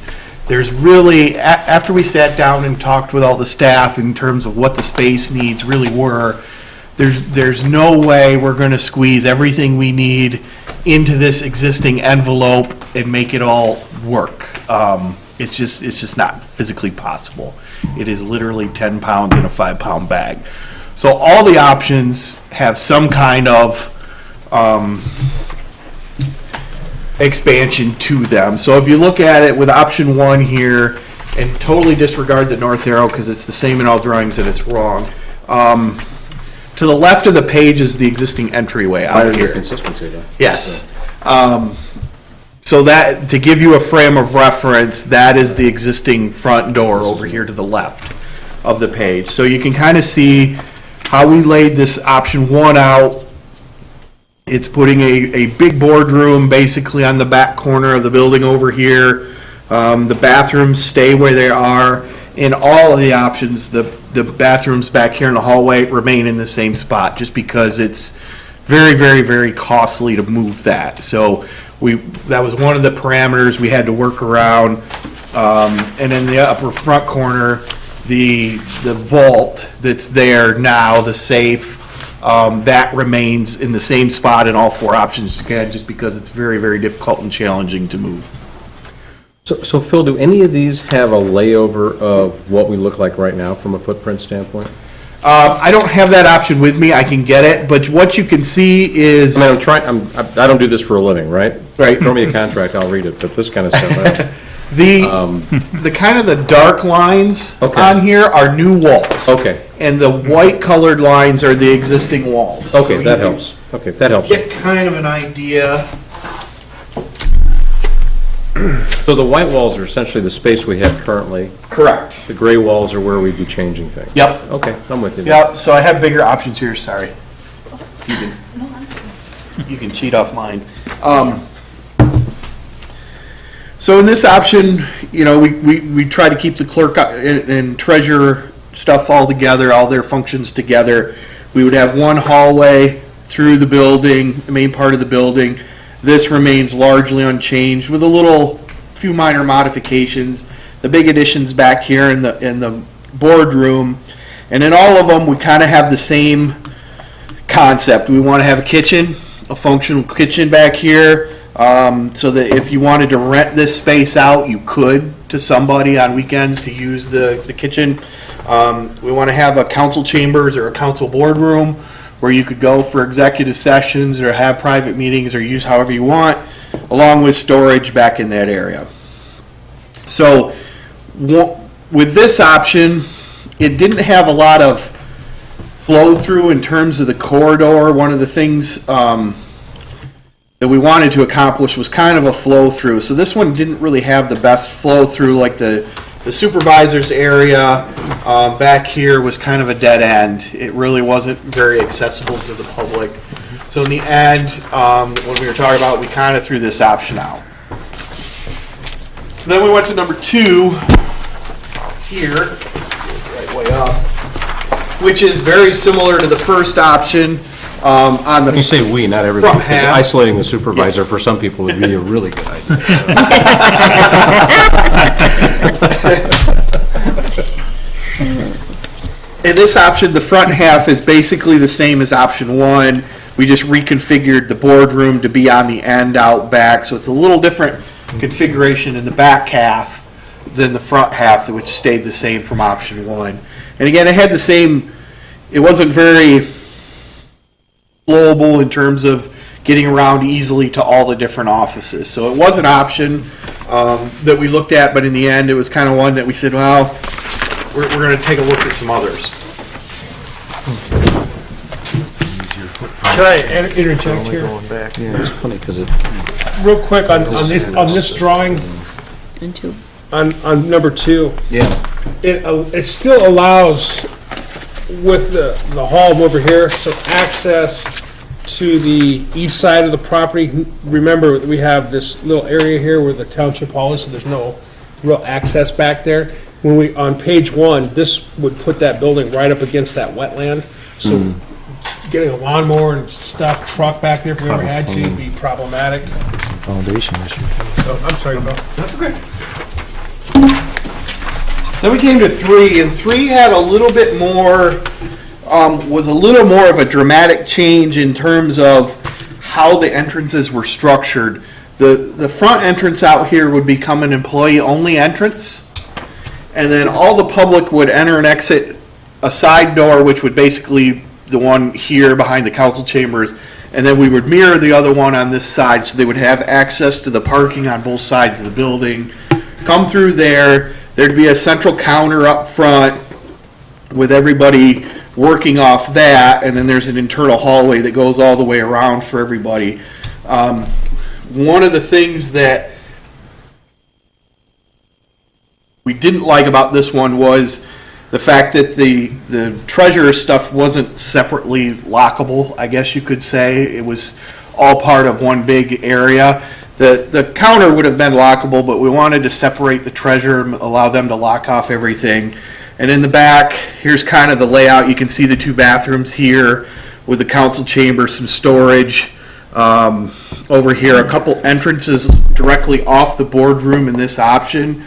There's really, after we sat down and talked with all the staff in terms of what the space needs really were, there's no way we're going to squeeze everything we need into this existing envelope and make it all work. It's just not physically possible. It is literally 10 pounds in a 5-pound bag. So all the options have some kind of expansion to them. So if you look at it with option 1 here, and totally disregard the north arrow because it's the same in all drawings and it's wrong. To the left of the page is the existing entryway out here. Consistency though. Yes. So that, to give you a frame of reference, that is the existing front door over here to the left of the page. So you can kind of see how we laid this option 1 out. It's putting a big boardroom basically on the back corner of the building over here. The bathrooms stay where they are. In all of the options, the bathrooms back here in the hallway remain in the same spot just because it's very, very, very costly to move that. So that was one of the parameters we had to work around. And in the upper front corner, the vault that's there now, the safe, that remains in the same spot in all 4 options again, just because it's very, very difficult and challenging to move. So Phil, do any of these have a layover of what we look like right now from a footprint standpoint? I don't have that option with me. I can get it, but what you can see is I mean, I don't do this for a living, right? Right. Throw me a contract, I'll read it, but this kind of stuff, the kind of the dark lines Okay. on here are new walls. Okay. And the white colored lines are the existing walls. Okay, So that you helps. Okay, that helps. Get kind of an idea. So the white walls are essentially the space we have currently. Correct. The gray walls are where we'd be changing things. Yep. Okay, I'm with you. Yep, so I have bigger options here, sorry. You can cheat off mine. So in this option, we try to keep the clerk and treasurer stuff all together, all their functions together. We would have one hallway through the building, the main part of the building. This remains largely unchanged with a few minor modifications. The big additions back here in the boardroom And in all of them, we kind of have the same concept. We want to have a kitchen, a functional kitchen back here, so that if you wanted to rent this space out, you could to somebody on weekends to use the kitchen. We want to have a council chambers or a council boardroom where you could go for executive sessions or have private meetings or use however you want, along with storage back in that area. So with this option, it didn't have a lot of flow through in terms of the corridor. One of the things that we wanted to accomplish was kind of a flow through. So this one didn't really have the best flow through, like the supervisor's area back here was kind of a dead end. It really wasn't very accessible to the public. So in the end, when we were talking about, we kind of threw this option out. So then we went to number 2 here, right way up, which is very similar to the first option. On the When you say we, not everybody, front because half. isolating the supervisor for some people would be a really good idea. In this option, the front half is basically the same as option 1. We just reconfigured the boardroom to be on the end out back, so it's a little different configuration in the back half than the front half, which stayed the same from option 1. And again, it had the same, it wasn't very flowable in terms of getting around easily to all the different offices. So it was an option that we looked at, but in the end, it was kind of one that we said, well, we're going to take a look at some others. Can I interject here? Yeah, it's funny because it, Real quick, on this drawing, Into on number 2, yeah, it still allows with the hall over here, some access to the east side of the property. Remember, we have this little area here where the township hall is, so there's no real access back there. When we, on page 1, this would put that building right up against that wetland, so getting a lawnmower and stuff, truck back there if we ever had to, would be problematic. Foundation issue. So, I'm sorry, Bill. That's okay. Then we came to 3, and 3 had a little bit more, was a little more of a dramatic change in terms of how the entrances were structured. The front entrance out here would become an employee-only entrance, and then all the public would enter and exit a side door, which would basically the one here behind the council chambers, and then we would mirror the other one on this side, so they would have access to the parking on both sides of the building. Come through there, there'd be a central counter up front with everybody working off that, and then there's an internal hallway that goes all the way around for everybody. One of the things that we didn't like about this one was the fact that the treasurer stuff wasn't separately lockable, I guess you could say. It was all part of one big area. The counter would have been lockable, but we wanted to separate the treasurer, allow them to lock off everything. And in the back, here's kind of the layout. You can see the 2 bathrooms here with the council chamber, some storage. Over here, a couple entrances directly off the boardroom in this option.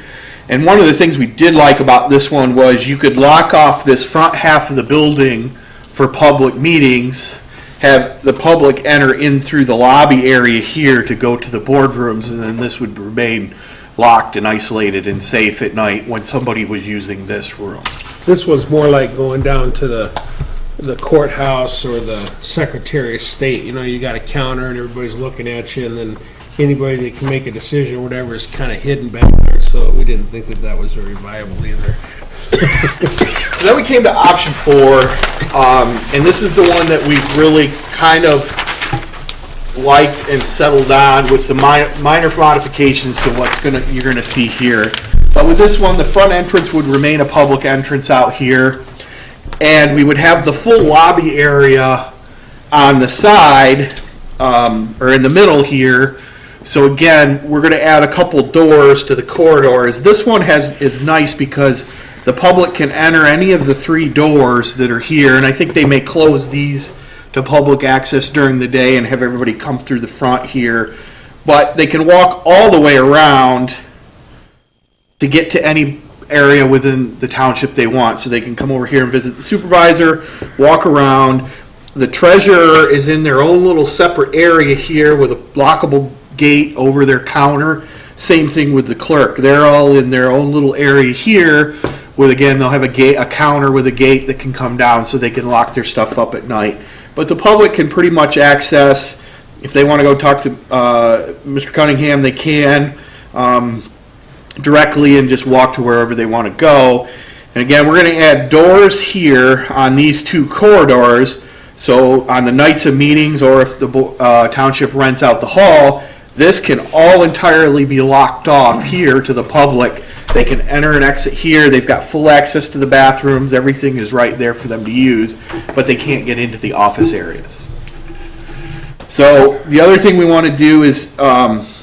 And one of the things we did like about this one was you could lock off this front half of the building for public meetings, have the public enter in through the lobby area here to go to the boardrooms, and then this would remain locked and isolated and safe at night when somebody was using this room. This was more like going down to the courthouse or the Secretary of State. You know, you got a counter and everybody's looking at you, and then anybody that can make a decision or whatever is kind of hidden back there. So we didn't think that that was very viable either. So then we came to option 4, and this is the one that we've really kind of liked and settled on with some minor modifications to what's you're gonna see here. But with this one, the front entrance would remain a public entrance out here, and we would have the full lobby area on the side, or in the middle here. So again, we're gonna add a couple doors to the corridors. This one is nice because the public can enter any of the 3 doors that are here, and I think they may close these to public access during the day and have everybody come through the front here. But they can walk all the way around to get to any area within the township they want. So they can come over here and visit the supervisor, walk around. The treasurer is in their own little separate area here with a lockable gate over their counter. Same thing with the clerk. They're all in their own little area here with, again, they'll have a counter with a gate that can come down so they can lock their stuff up at night. But the public can pretty much access, if they want to go talk to Mr. Cunningham, they can directly and just walk to wherever they want to go. And again, we're going to add doors here on these two corridors. So on the nights of meetings, or if the township rents out the hall, this can all entirely be locked off here to the public. They can enter and exit here. They've got full access to the bathrooms. Everything is right there for them to use, but they can't get into the office areas. So the other thing we want to do is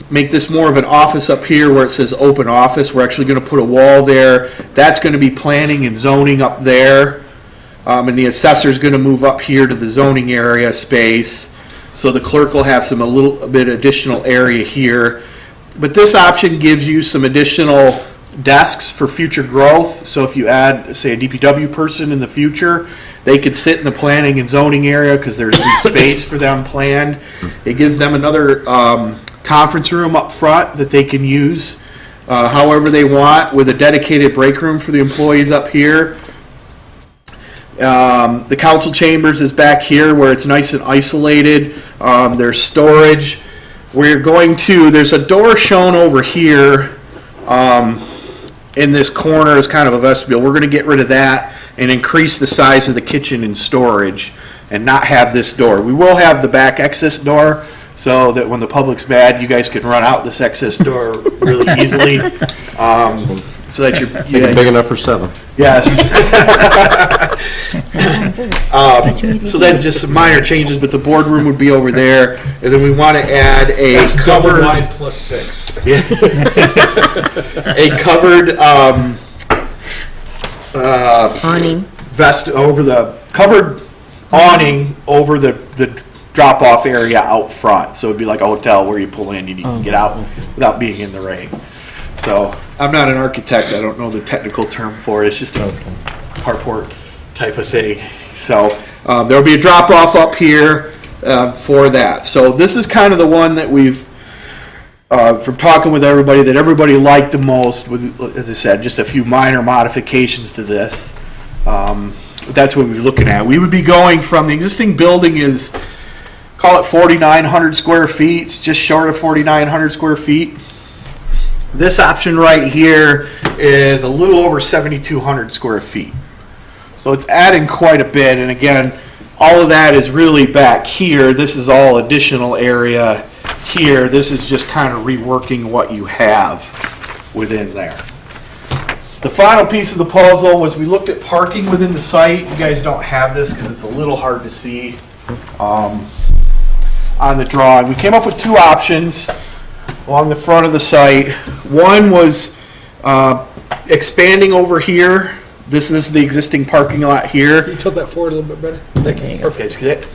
make this more of an office up here where it says open office. We're actually going to put a wall there. That's going to be planning and zoning up there. And the assessor's going to move up here to the zoning area space. So the clerk will have a little bit additional area here. But this option gives you some additional desks for future growth. So if you add, say, a DPW person in the future, they could sit in the planning and zoning area because there's space for them planned. It gives them another conference room up front that they can use however they want, with a dedicated break room for the employees up here. The council chambers is back here where it's nice and isolated. There's storage. There's a door shown over here in this corner as kind of a vestibule. We're going to get rid of that and increase the size of the kitchen and storage and not have this door. We will have the back access door so that when the public's mad, you guys can run out this access door really easily. So that Make it big enough for 7. Yes. So that's just some minor changes, but the boardroom would be over there, and then we want to add a covered wide plus 6. a covered Awning. covered awning over the drop-off area out front. So it'd be like a hotel where you pull in and you can get out without being in the rain. So I'm not an architect. I don't know the technical term for it. It's just a carport type of thing. So there'll be a drop-off up here for that. So this is kind of the one that we've, from talking with everybody, that everybody liked the most, with, as I said, just a few minor modifications to this. That's what we're looking at. We would be going from, the existing building is, call it 4,900 square feet. It's just short of 4,900 square feet. This option right here is a little over 7,200 square feet. So it's adding quite a bit. And again, all of that is really back here. This is all additional area here. This is just kind of reworking what you have within there. The final piece of the puzzle was we looked at parking within the site. You guys don't have this because it's a little hard to see on the drawing. We came up with 2 options along the front of the site. One was expanding over here. This is the existing parking lot here. Can you tilt that forward a little bit better? Perfect.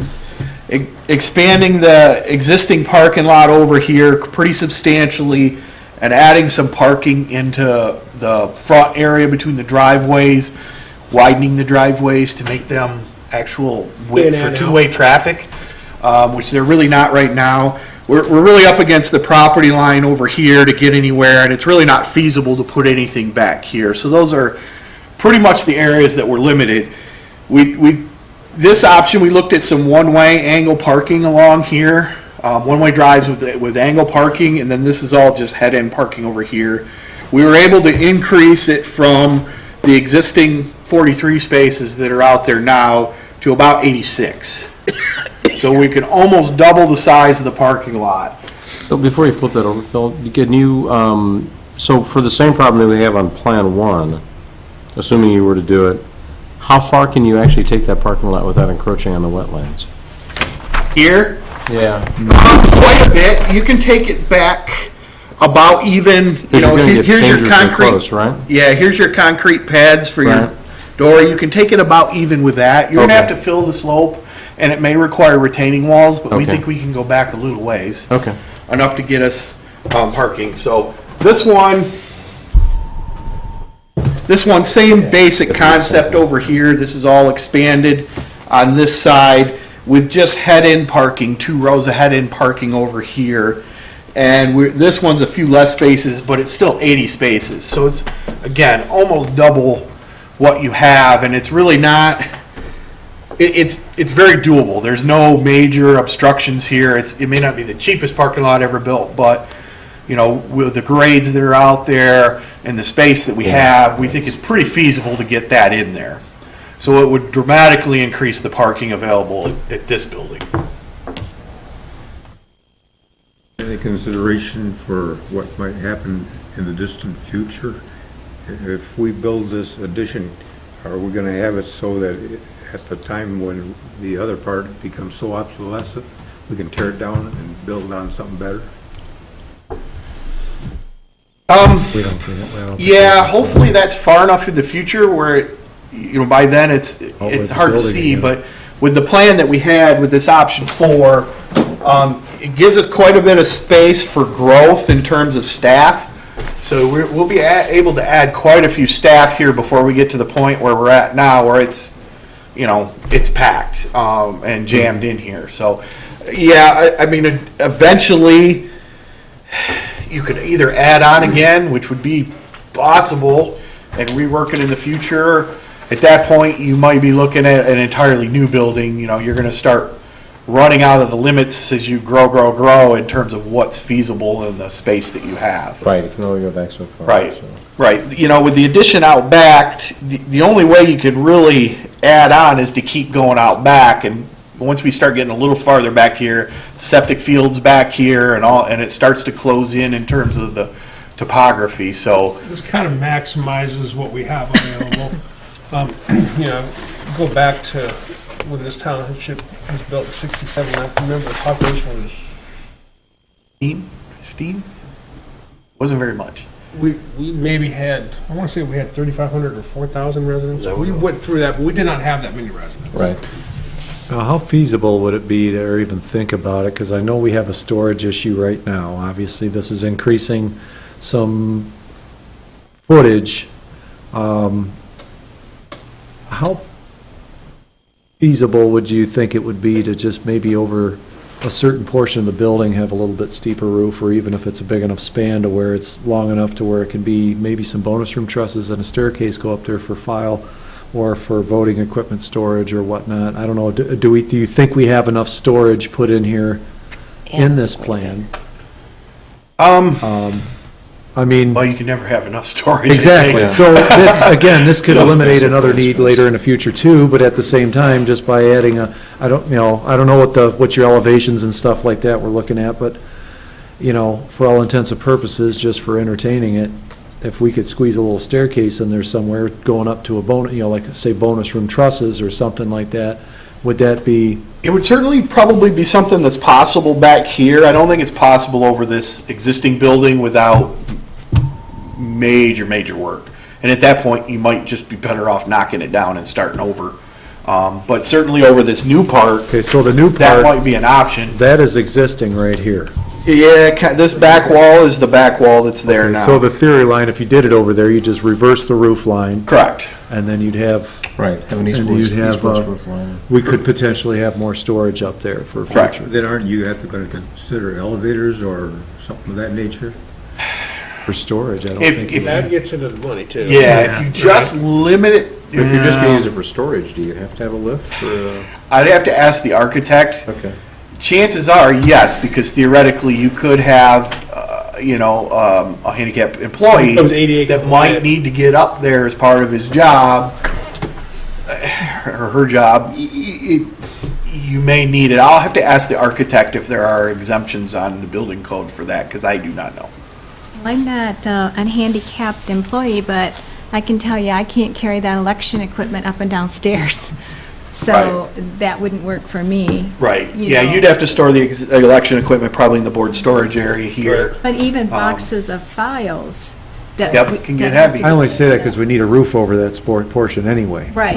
Expanding the existing parking lot over here pretty substantially and adding some parking into the front area between the driveways, widening the driveways to make them actual width for two-way traffic, which they're really not right now. We're really up against the property line over here to get anywhere, and it's really not feasible to put anything back here. So those are pretty much the areas that were limited. This option, we looked at some one-way angle parking along here, one-way drives with angle parking, and then this is all just head-end parking over here. We were able to increase it from the existing 43 spaces that are out there now to about 86. So we can almost double the size of the parking lot. So before you flip that over, Phil, can you, so for the same problem that we have on Plan 1, assuming you were to do it, how far can you actually take that parking lot without encroaching on the wetlands? Here, Yeah. quite a bit. You can take it back about even, Because you're going to get here's your dangerously concrete. close, right? Yeah, here's your concrete pads for your Right. door. You can take it about even with that. You're gonna Okay. have to fill the slope, and it may require retaining walls, but we Okay. think we can go back a little ways. Okay. Enough to get us parking. So this one This one, same basic concept over here. This is all expanded on this side with just head-in parking, 2 rows of head-in parking over here. And this one's a few less spaces, but it's still 80 spaces. So it's, again, almost double what you have, and it's really not, it's very doable. There's no major obstructions here. It may not be the cheapest parking lot ever built, but, you know, with the grades that are out there and the space that we have, we think it's pretty feasible to get that in there. So it would dramatically increase the parking available at this building. Any consideration for what might happen in the distant future? If we build this addition, are we gonna have it so that at the time when the other part becomes so obsolescent, we can tear it down and build on something better? We don't think it will. Yeah, hopefully that's far enough in the future where, you know, by then it's with hard to the building see, again. but with the plan that we had with this option 4, it gives us quite a bit of space for growth in terms of staff. So we'll be able to add quite a few staff here before we get to the point where we're at now, where it's, you know, it's packed and jammed in here. So, yeah, I mean, eventually you could either add on again, which would be possible, and rework it in the future. At that point, you might be looking at an entirely new building. You know, you're going to start running out of the limits as you grow in terms of what's feasible in the space that you have. Right, you can only go back so far. Right, so. right. You know, with the addition out back, the only way you can really add on is to keep going out back. And once we start getting a little farther back here, the septic field's back here and it starts to close in terms of the topography, so. This kind of maximizes what we have available. You know, go back to when this township was built in '67, I can remember the population was 15? Wasn't very much. we maybe had, I want to say we had 3,500 or 4,000 residents. That We would- went through that, but we did not have that many residents. Right. Now, how feasible would it be to even think about it? Because I know we have a storage issue right now. Obviously, this is increasing some footage. How feasible would you think it would be to just maybe over a certain portion of the building have a little bit steeper roof, or even if it's a big enough span to where it's long enough to where it can be maybe some bonus room trusses and a staircase go up there for file or for voting equipment storage or whatnot? I don't know, do you think we have enough storage put in here in this plan? I mean, Well, you can never have enough storage. exactly, so this, again, this could So eliminate special another need space. later in the future too, but at the same time, just by adding I don't know what your elevations and stuff like that we're looking at, but, you know, for all intents and purposes, just for entertaining it, if we could squeeze a little staircase in there somewhere going up to a bonus, you know, like, say, bonus room trusses or something like that, would that be, It would certainly probably be something that's possible back here. I don't think it's possible over this existing building without major work. And at that point, you might just be better off knocking it down and starting over. But certainly over this new part, okay, so the new that part, might be an option. that is existing right here. Yeah, this back wall is the back wall that's there now. So the theory line, if you did it over there, you just reverse the roof line, Correct. and then you'd have, Right, have an And east-west, you'd have, east-west roof line. we could potentially have more storage up there for Correct. future, Then aren't you have to gonna consider elevators or something of that nature? for storage, I don't If- think. if- we- That gets into the money too. Yeah, if you just limit it. If you're just gonna use it for storage, do you have to have a lift or, I'd have to ask the architect. okay. Chances are, yes, because theoretically you could have, a handicapped employee Becomes ADA that compliant. might need to get up there as part of his job, or her job. You may need it. I'll have to ask the architect if there are exemptions on the building code for that, because I do not know. I'm not a handicapped employee, but I can tell you, I can't carry that election equipment up and down stairs. So that wouldn't work for me. Right, You yeah, know. you'd have to store the election equipment probably in the board storage area here. But even boxes of files that. Yep, it can get that- heavy. I only say that because we need a roof over that sport portion anyway. Right.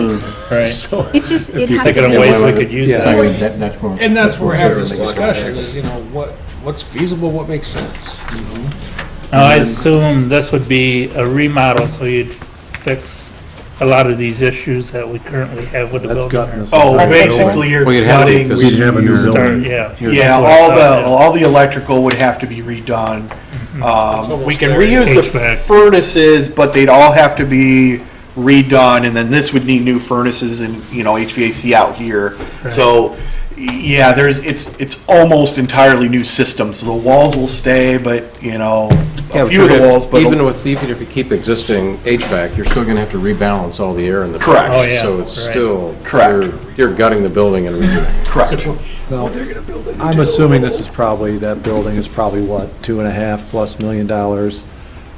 Right. So, It's just, it you had Think to of be. ways we could use Yeah. that. And that's where we're having this discussion, is, what's feasible, what makes sense? Now, I assume this would be a remodel, so you'd fix a lot of these issues that we currently have with the That's building? gotten us. Oh, entire basically you're Well, you'd have to, gutting. 'cause We'd have a new you're- building. Yeah. Yeah, all the electrical would have to be redone. We can reuse the HVAC. furnaces, but they'd all have to be redone, and then this would need new furnaces and, HVAC out here. So, yeah, it's almost entirely new systems. The walls will stay, but, Yeah, a but few of the you're gonna- walls, but. even if you keep existing HVAC, you're still gonna have to rebalance all the air in the. Correct. building. Oh, yeah, So it's right. still. Correct. You're gutting the building and redoing it. Correct. No, I'm assuming this is probably, that building is probably what, $2.5+ million?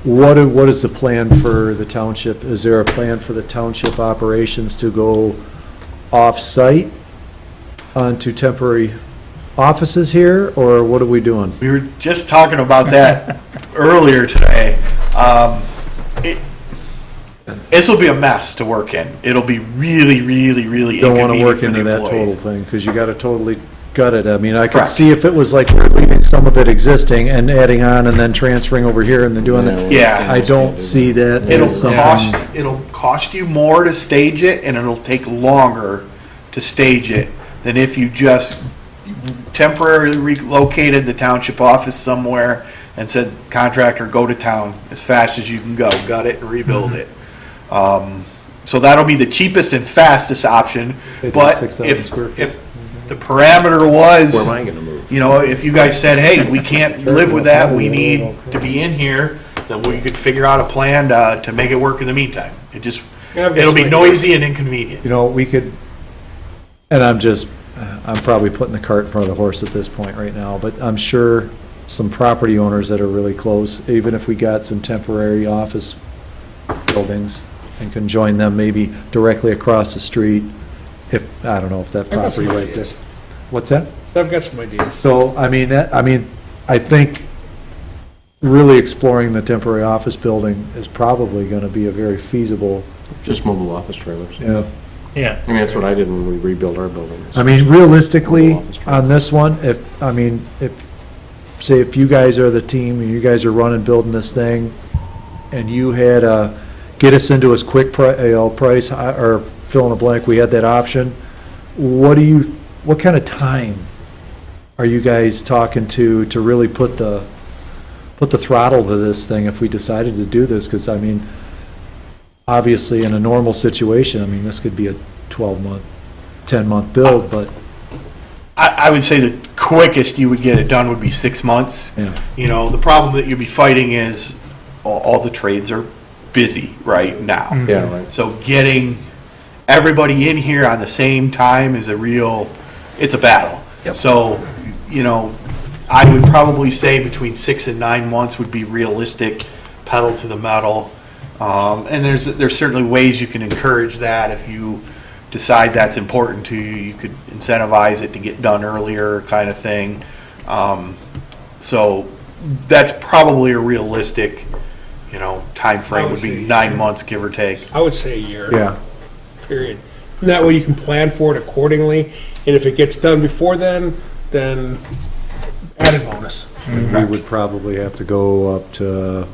What is the plan for the township? Is there a plan for the township operations to go off-site onto temporary offices here, or what are we doing? We were just talking about that earlier today. This will be a mess to work in. It'll be really, really, really Don't want to inconvenient work for the into that total employees. thing, because you got to totally gut it. I mean, I could Correct. see if it was like we're leaving some of it existing and adding on and then transferring over here and then doing that. Yeah. I don't see that It'll as something. it'll cost you more to stage it, and it'll take longer to stage it than if you just temporarily relocated the township office somewhere and said, contractor, go to town as fast as you can go, gut it and rebuild it. So that'll be the cheapest and fastest option, Say but 6,000 square feet. if the parameter was. Where am I gonna move? If you guys said, hey, we can't live with that, we need to be in here, then we could figure out a plan to make it work in the meantime. It'll be noisy and inconvenient. We could, and I'm probably putting the cart in front of the horse at this point right now, but I'm sure some property owners that are really close, even if we got some temporary office buildings and can join them maybe directly across the street, I don't know if that got some property right there. ideas. What's that? So I've got some ideas. So, I think really exploring the temporary office building is probably gonna be a very feasible, Just mobile office trailers. yeah. Yeah. I mean, that's what I did when we rebuilt our buildings. Realistically, on this one, if you guys are the team, and you guys are running, building this thing, and you had, get us into as quick price, or fill in a blank, we had that option, what kind of time are you guys talking to really put the throttle to this thing if we decided to do this? Because, obviously, in a normal situation, this could be a 12-month, 10-month build, but, I would say the quickest you would get it done would be 6 months. yeah. The problem that you'll be fighting is all the trades are busy right now. Yeah, right. So getting everybody in here on the same time is it's a battle. Yep. So, I would probably say between 6 and 9 months would be realistic, pedal to the metal. And there's certainly ways you can encourage that. If you decide that's important to you, you could incentivize it to get done earlier, kind of thing. So that's probably a realistic, time frame would be 9 months, give or take. I would say a year. Yeah. Period. And that way you can plan for it accordingly, and if it gets done before then added bonus. We would probably have to go up to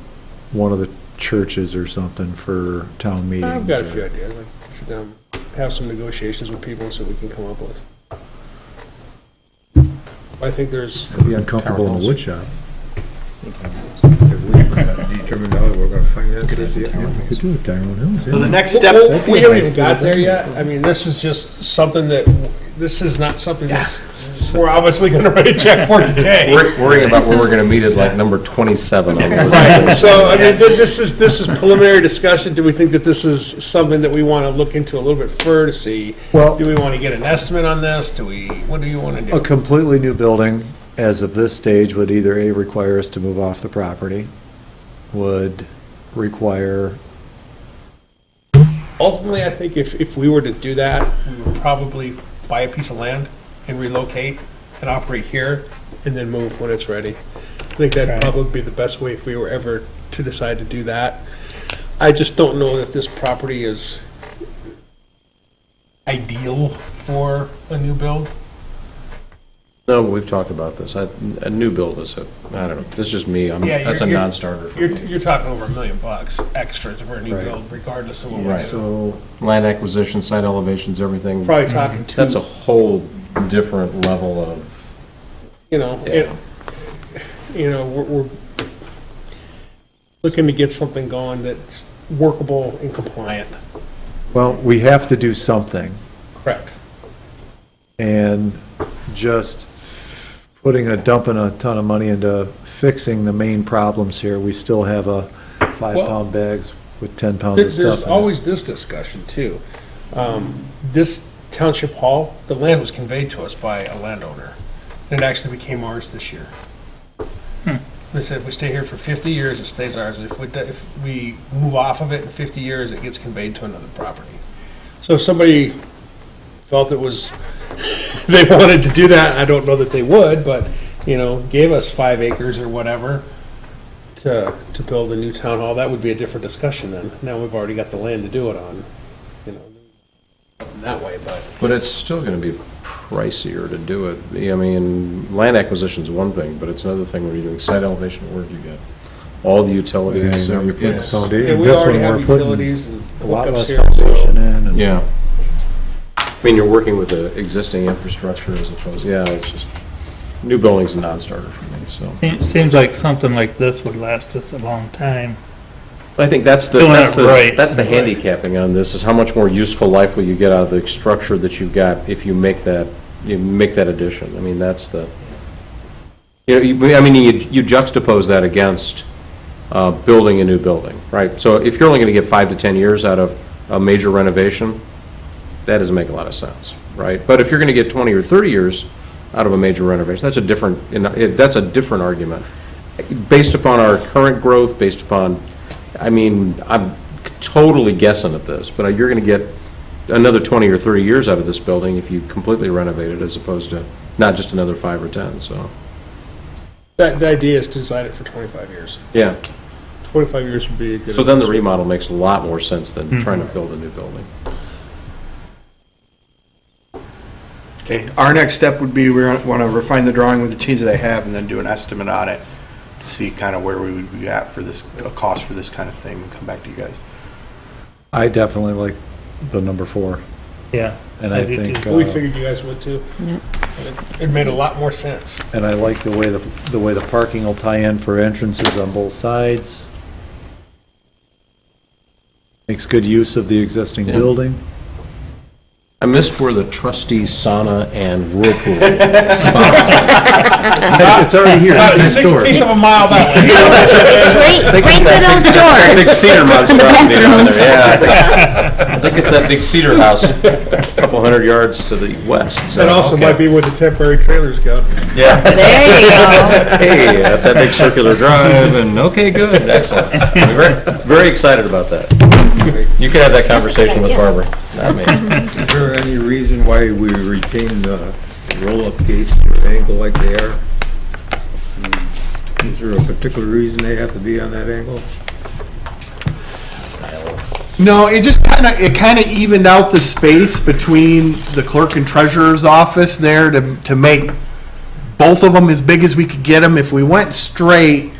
one of the churches or something for town meetings. I've got a or- few ideas. Sit down, have some negotiations with people and see what we can come up with. I think there's, It'd be uncomfortable in the wood shop. Determined how we're gonna finance this yet. We could do it, Tyrone Hills, So the yeah. next step. well, we haven't even got there yet. This is just something this is not something we're obviously gonna write a check for today. Worrying about where we're gonna meet is like number 27 on the list. Right, so, this is preliminary discussion. Do we think that this is something that we want to look into a little bit further to see? Well- Do we want to get an estimate on this? What do you want to A do? completely new building, as of this stage, would either A, require us to move off the property, would require, Ultimately, I think if we were to do that, we would probably buy a piece of land and relocate and operate here and then move when it's ready. I think that'd probably be the best way if we were ever to decide to do that. I just don't know if this property is ideal for a new build. No, we've talked about this. A new build is I don't know, this is just me. Yeah, That's a you're- non-starter for You're, me. you're talking over $1 million extras for a new Right. build, regardless of what Right. we do. So, Land acquisition, site elevations, everything. Probably talking two. That's a whole different level of, You know, Yeah. we're looking to get something going that's workable and compliant. well, we have to do something, Correct. and just dumping a ton of money into fixing the main problems here. We still have a 5-pound bags with 10 pounds of stuff There's in it. always this discussion too. This township hall, the land was conveyed to us by a landowner. And it actually became ours this year. They said if we stay here for 50 years, it stays ours. If we move off of it in 50 years, it gets conveyed to another property. So if somebody felt it was, they wanted to do that, I don't know that they would, but, gave us 5 acres or whatever to build a new town hall, that would be a different discussion then. Now we've already got the land to do it on, that way, but it's still going to be pricier to do it. I mean, land acquisition is one thing, but it's another thing when you're doing site elevation work, you get all the utilities. Yeah, It's- foundation. Yeah, we This already one, have we're putting utilities and a lot hookups less here, foundation so. in. and- Yeah. I mean, you're working with the existing infrastructure as opposed, it's just, new building's a non-starter for me, so. Seems like something like this would last us a long time. I think that's the, Doing that's it the, right. that's the handicapping on this, is how much more useful life will you get out of the structure that you've got if you make that addition. I mean, that's the, you juxtapose that against building a new building, right? So if you're only going to get 5 to 10 years out of a major renovation, that doesn't make a lot of sense, right? But if you're going to get 20 or 30 years out of a major renovation, that's a different argument. Based upon our current growth, based upon, I'm totally guessing at this, but you're going to get another 20 or 30 years out of this building if you completely renovate it, as opposed to not just another 5 or 10, so. The idea is to design it for 25 years. Yeah, 25 years would be a good. so then the remodel makes a lot more sense than trying to build a new building. Okay, our next step would be we want to refine the drawing with the changes I have and then do an estimate on it to see kind of where we would be at for this, a cost for this kind of thing, and come back to you guys. I definitely like the number 4, Yeah. and I do think, too. We figured you guys would too. It made a lot more sense. and I like the way the parking will tie in for entrances on both sides. Makes good use of the existing building. I missed where the trustee sauna and whirlpool It's already here. About a It's next door. 16th of a mile that way. Right through those doors. Big cedar monstrosity down bathrooms. there, yeah. I think it's that big cedar house, a couple hundred yards to the west, so. That also okay. might be where the temporary trailers go. Yeah. There you go. Hey, that's that big circular drive, and, okay, good, excellent. I'm very, very excited about that. You can have that conversation with Barbara, not me. Is there any reason why we retain the roll-up gates at an angle like they are? Is there a particular reason they have to be on that angle? No, it just kind of evened out the space between the clerk and treasurer's office there to make both of them as big as we could get them. If we went straight,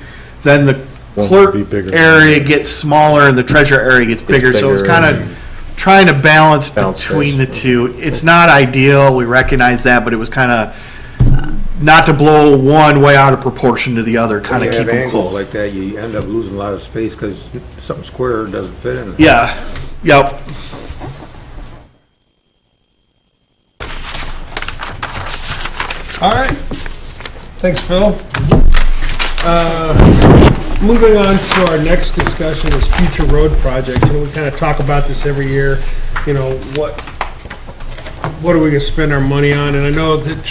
then the One clerk would be bigger. area gets smaller and the treasurer area gets bigger. So it's bigger kind of trying to balance Balance between the space. two. It's not ideal, we recognize that, but it was kind of not to blow one way out of proportion to the other, kind of When you keep have them angles close. like that, you end up losing a lot of space because something square doesn't fit in it. Yeah, yep. All right. Thanks, Phil. Moving on to our next discussion is future road projects. We kind of talk about this every year. What are we gonna spend our money on? And I know that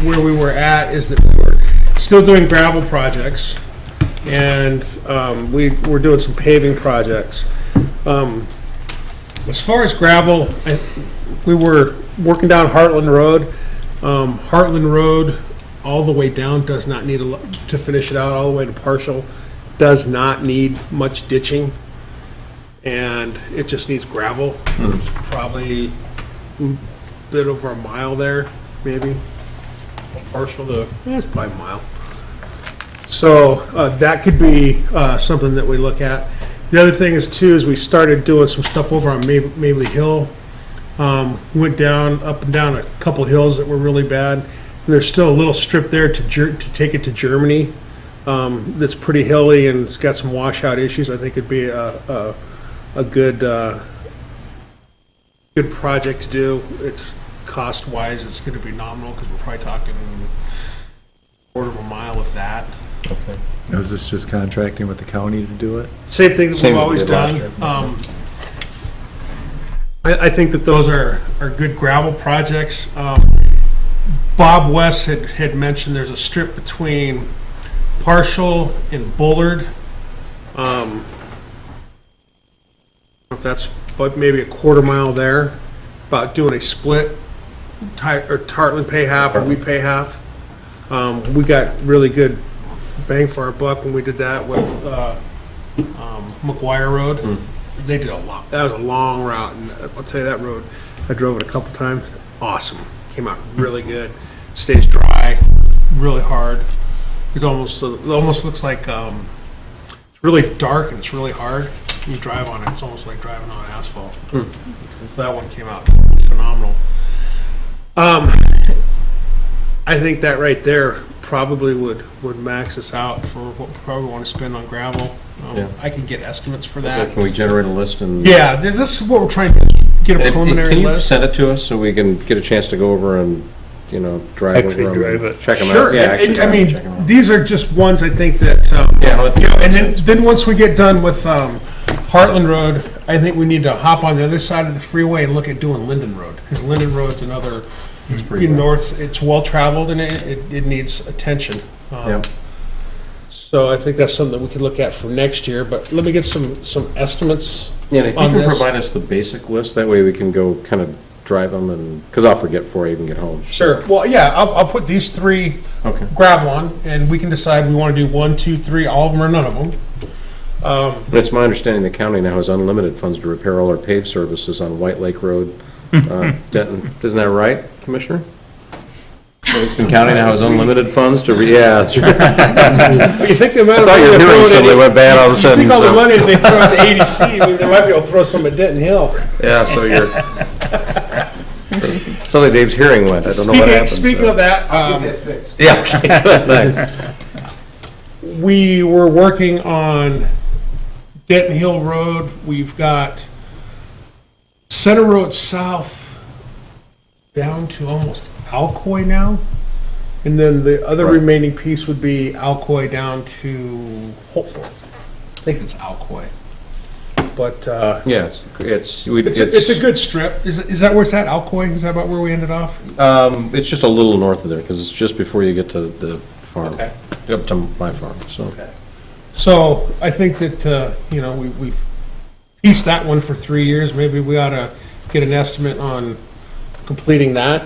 where we were at is that we were still doing gravel projects, and we were doing some paving projects. As far as gravel, we were working down Heartland Road. Heartland Road, all the way down, does not need to finish it out, all the way to Partial, does not need much ditching, and it just needs gravel. It's probably a bit over a mile there, maybe. partial to, it's probably a mile. So that could be something that we look at. The other thing is too, is we started doing some stuff over on Mabley Hill. Went down, up and down a couple hills that were really bad. And there's still a little strip there to take it to Germany. That's pretty hilly and it's got some washout issues. I think it'd be a good good project to do. It's cost-wise, it's going to be nominal because we're probably talking a quarter of a mile if that. Okay. Is this just contracting with the county to do it? Same thing that Same we've as we always did last done. year. I think that those are good gravel projects. Bob West had mentioned there's a strip between Partial and Bullard. If that's but maybe a quarter mile there, about doing a split, or Tartland pay half or we pay half. We got really good bang for our buck when we did that with McGuire Road. They did a lot. That was a long route, and I'll tell you that road, I drove it a couple times. Awesome. Came out really good. Stays dry, really hard. It almost looks like it's really dark and it's really hard. You drive on it, it's almost like driving on asphalt. That one came out phenomenal. I think that right there probably would max us out for what we probably want to spend on gravel. Yeah. I can get estimates for So that. can we generate a list and? Yeah, this is what we're trying to get a And preliminary can you list. send it to us so we can get a chance to go over and, drive Actually over drive them, it. check them out? Sure, Yeah, and- actually and, I drive it, mean, check 'em out. these are just ones I think that, Yeah, well, I think that and makes sense. then once we get done with Heartland Road, I think we need to hop on the other side of the freeway and look at doing Linden Road, because Linden Road's another, pretty well. north, it's well-traveled and it needs attention. Yep. So I think that's something that we could look at for next year, but let me get some estimates. Yeah, and if you on can this. provide us the basic list, that way we can go kind of drive them and, because I'll forget before I even get home. Sure, well, yeah, I'll put these three Okay. gravel on, and we can decide we want to do 1, 2, 3, all of them or none of them. It's my understanding the county now has unlimited funds to repair all our paved services on White Lake Road, Denton. Isn't that right, Commissioner? Livingston County now has unlimited funds to, yeah, that's right. But you think the amount I of thought money you were they're hearing throwing something at went bad all of a You sudden, think all the so, money they throw at the ADC, I mean, they might be able to throw some at Denton Hill. yeah, so you're, suddenly Dave's hearing went, I don't know what happened. Speaking of that, Get that fixed. Yeah, okay, good, thanks. we were working on Denton Hill Road. We've got Center Road South down to almost Alcoy now. And then the other Right. remaining piece would be Alcoy down to Holtforth. I think it's Alcoy. But, Yeah, it's it's a good strip. Is that where it's at, Alcoy? Is that about where we ended off? It's just a little north of there, because it's just before you get to the farm, Okay. up to my farm, so. So I think that, we've pieced that one for 3 years. Maybe we ought to get an estimate on completing that.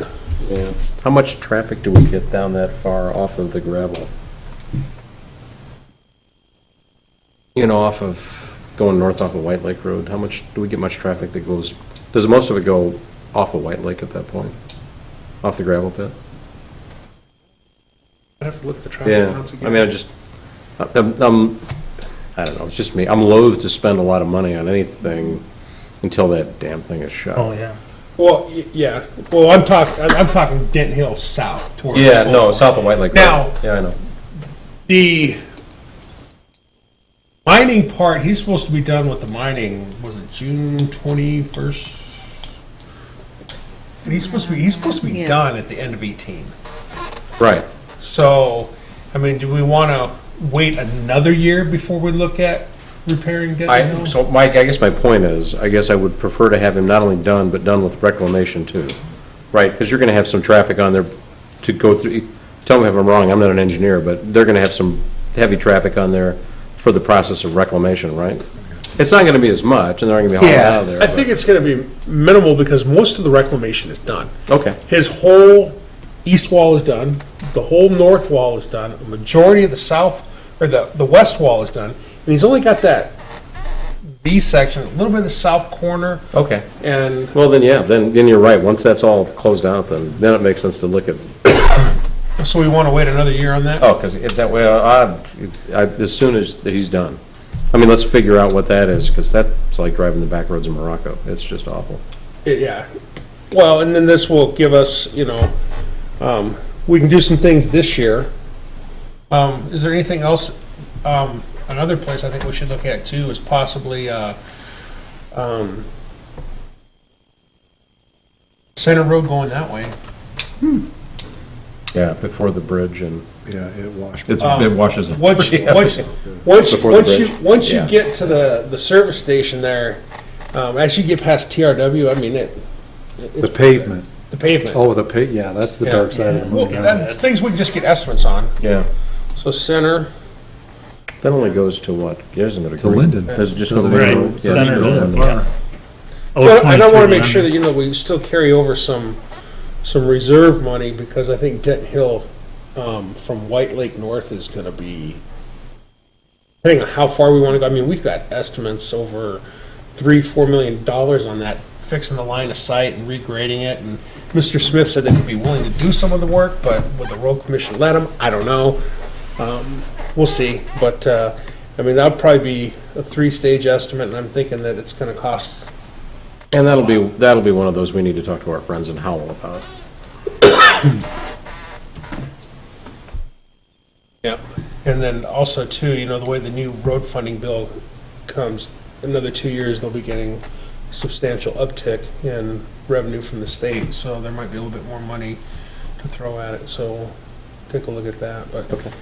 Yeah. How much traffic do we get down that far off of the gravel? Off of, going north off of White Lake Road, how much, do we get much traffic that goes, does most of it go off of White Lake at that point? Off the gravel pit? I'd have to look at the traffic Yeah, counts again. I mean, I don't know, it's just me. I'm loath to spend a lot of money on anything until that damn thing is shut. Oh, yeah. Well, yeah. Well, I'm talking Denton Hill south towards. Yeah, no, Holford. south of White Lake Road. Now- Yeah, I know. The mining part, he's supposed to be done with the mining, was it June 21st? And he's supposed to be Yeah. done at the end of 18. Right. So, I mean, do we want to wait another year before we look at repairing Denton Hill? So, Mike, I guess my point is, I guess I would prefer to have him not only done, but done with reclamation too. Right, because you're going to have some traffic on there to go through. Tell me if I'm wrong, I'm not an engineer, but they're going to have some heavy traffic on there for the process of reclamation, right? It's not going to be as much, and they're not going to be hauling out of there. I think it's going to be minimal because most of the reclamation is done. Okay, His whole east wall is done, the whole north wall is done, a majority of the south, or the west wall is done, and he's only got that B section, a little bit of the south corner, okay. and Well, then, yeah, then you're right. Once that's all closed out, then it makes sense to look at So we want to wait another year on that? Oh, because that way, as soon as he's done. I mean, let's figure out what that is, because that's like driving the back roads of Morocco. It's just awful. Yeah. Well, and then this will give us, we can do some things this year. Is there anything else? Another place I think we should look at too is possibly Center Road going that way. Yeah, before the bridge and Yeah, it washed. it washes it. Once Before the bridge. you Yeah. get to the service station there, as you get past TRW, I mean, The pavement. the pavement. Oh, yeah, that's the Yeah. dark side of the Well, moon. that's things we can just get estimates on. Yeah. So Center, That only goes to what? Yeah, isn't it a To green? Linden. Does it just go to Doesn't it? Linden? Right, Yeah, just center, go to Linden. yeah. well, and I want to make 23 sure that, we still carry over some reserve money, because I think Denton Hill, from White Lake North is going to be, depending on how far we want to go, I mean, we've got estimates over $3-4 million on that, fixing the line of sight and regrading it, and Mr. Smith said that he'd be willing to do some of the work, but would the road commission let him? I don't know. We'll see, but, I mean, that'll probably be a 3-stage estimate, and I'm thinking that it's going to cost. And that'll be one of those we need to talk to our friends in Howell about. Yeah, and then also too, the way the new road funding bill comes, another 2 years, they'll be getting substantial uptick in revenue from the state, so there might be a little bit more money to throw at it, so we'll take a look at that, but. Okay.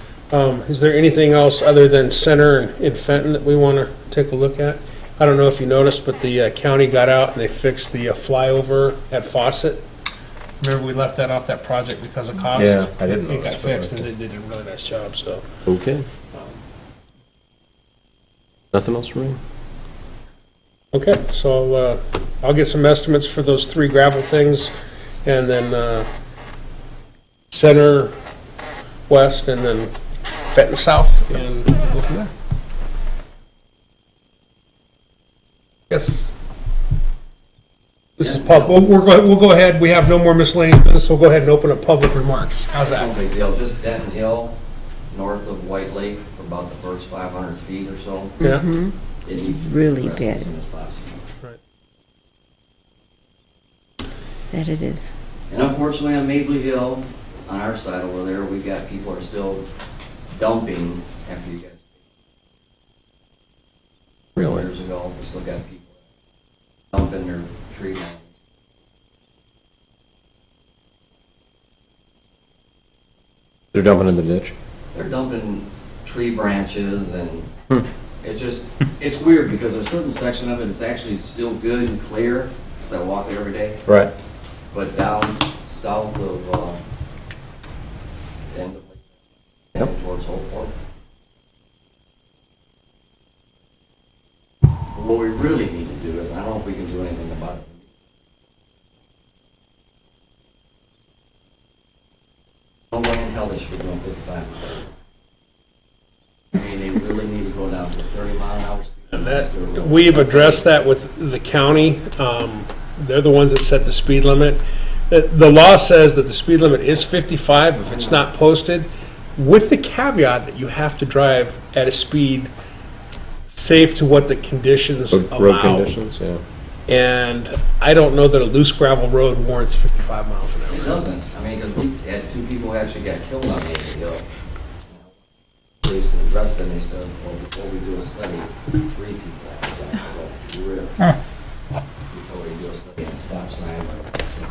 Is there anything else other than Center and Fenton that we want to take a look at? I don't know if you noticed, but the county got out and they fixed the flyover at Fawcett. Remember, we left that off that project because of cost? Yeah, I didn't It got notice, but fixed, and okay. they did a really nice job, so. Okay. Nothing else, Marie? Okay, so I'll get some estimates for those 3 gravel things, and then Center West, and then Fenton South, and go from there. Yes. This is we'll go ahead, we have no more miscellaneous business, we'll go ahead and open up public remarks. How's No that? big deal, just Denton Hill, north of White Lake, for about the first 500 feet or so. Yeah? It needs to be really addressed bad. as soon as possible. That it is. And unfortunately, on Mabley Hill, on our side over there, we got people are still dumping after you guys. Really? Years ago, we still got people dumping their tree lines. They're dumping in the ditch? They're dumping tree branches and it's weird because there's a certain section of it that's actually still good and clear, because I walk it every day. Right. But down south of, end of, heading towards Old Fort. What we really need to do is, I don't know if we can do anything about it. No way in hell they should be doing 55. I mean, they really need to go down to 30 mile an hour speed. We've addressed that with the county. They're the ones that set the speed limit. The law says that the speed limit is 55 if it's not posted, with the caveat that you have to drive at a speed safe to what the conditions Road allow. conditions, yeah. And I don't know that a loose gravel road warrants 55 miles an It hour. doesn't. I mean, because we had 2 people who actually got killed on Maple Hill. Police addressed them, they said, well, before we do a study, 3 people actually got killed. Really? Before we do a study on stop sign.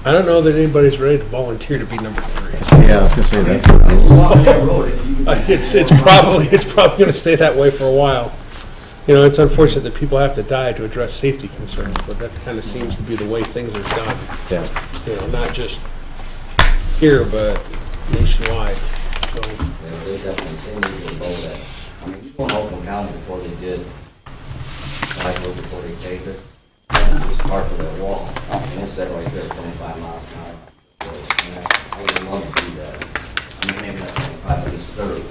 I don't know that anybody's ready to volunteer to be number 3. Yeah, I was gonna say that's. It's a lot of that road. If you- It's probably going to stay that way for a while. It's unfortunate that people have to die to address safety concerns, but that kind of seems to be the way things are done. Yeah. Not just here, but nationwide. So, They definitely need to go that. I mean, you go in Oakland County before they did, before they taped it, and it was part of that wall. And it said right there, 25 miles an hour. And I would love to see that. I mean, maybe not 25, but at least 30.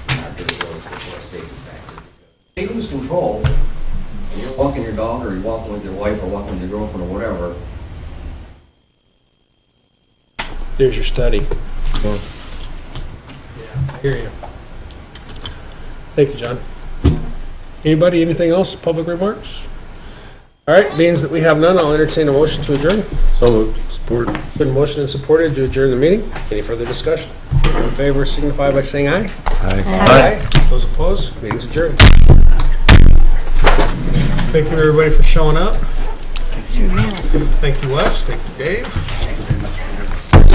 And our big roads for a safety factor. They lose control, and you're walking your dog, or you're walking with your wife, or walking with your girlfriend, or whatever. there's your study. hear you. Thank you, John. Anybody, anything else, public remarks? All right, means that we have none, I'll entertain a motion to adjourn. So moved. Support. Been motioned and supported to adjourn the meeting. Any further discussion? All in favor signify by saying aye. Aye. Those opposed, meeting's adjourned. Thank you, everybody, for showing up. Thank you, Wes. Thank you, Dave.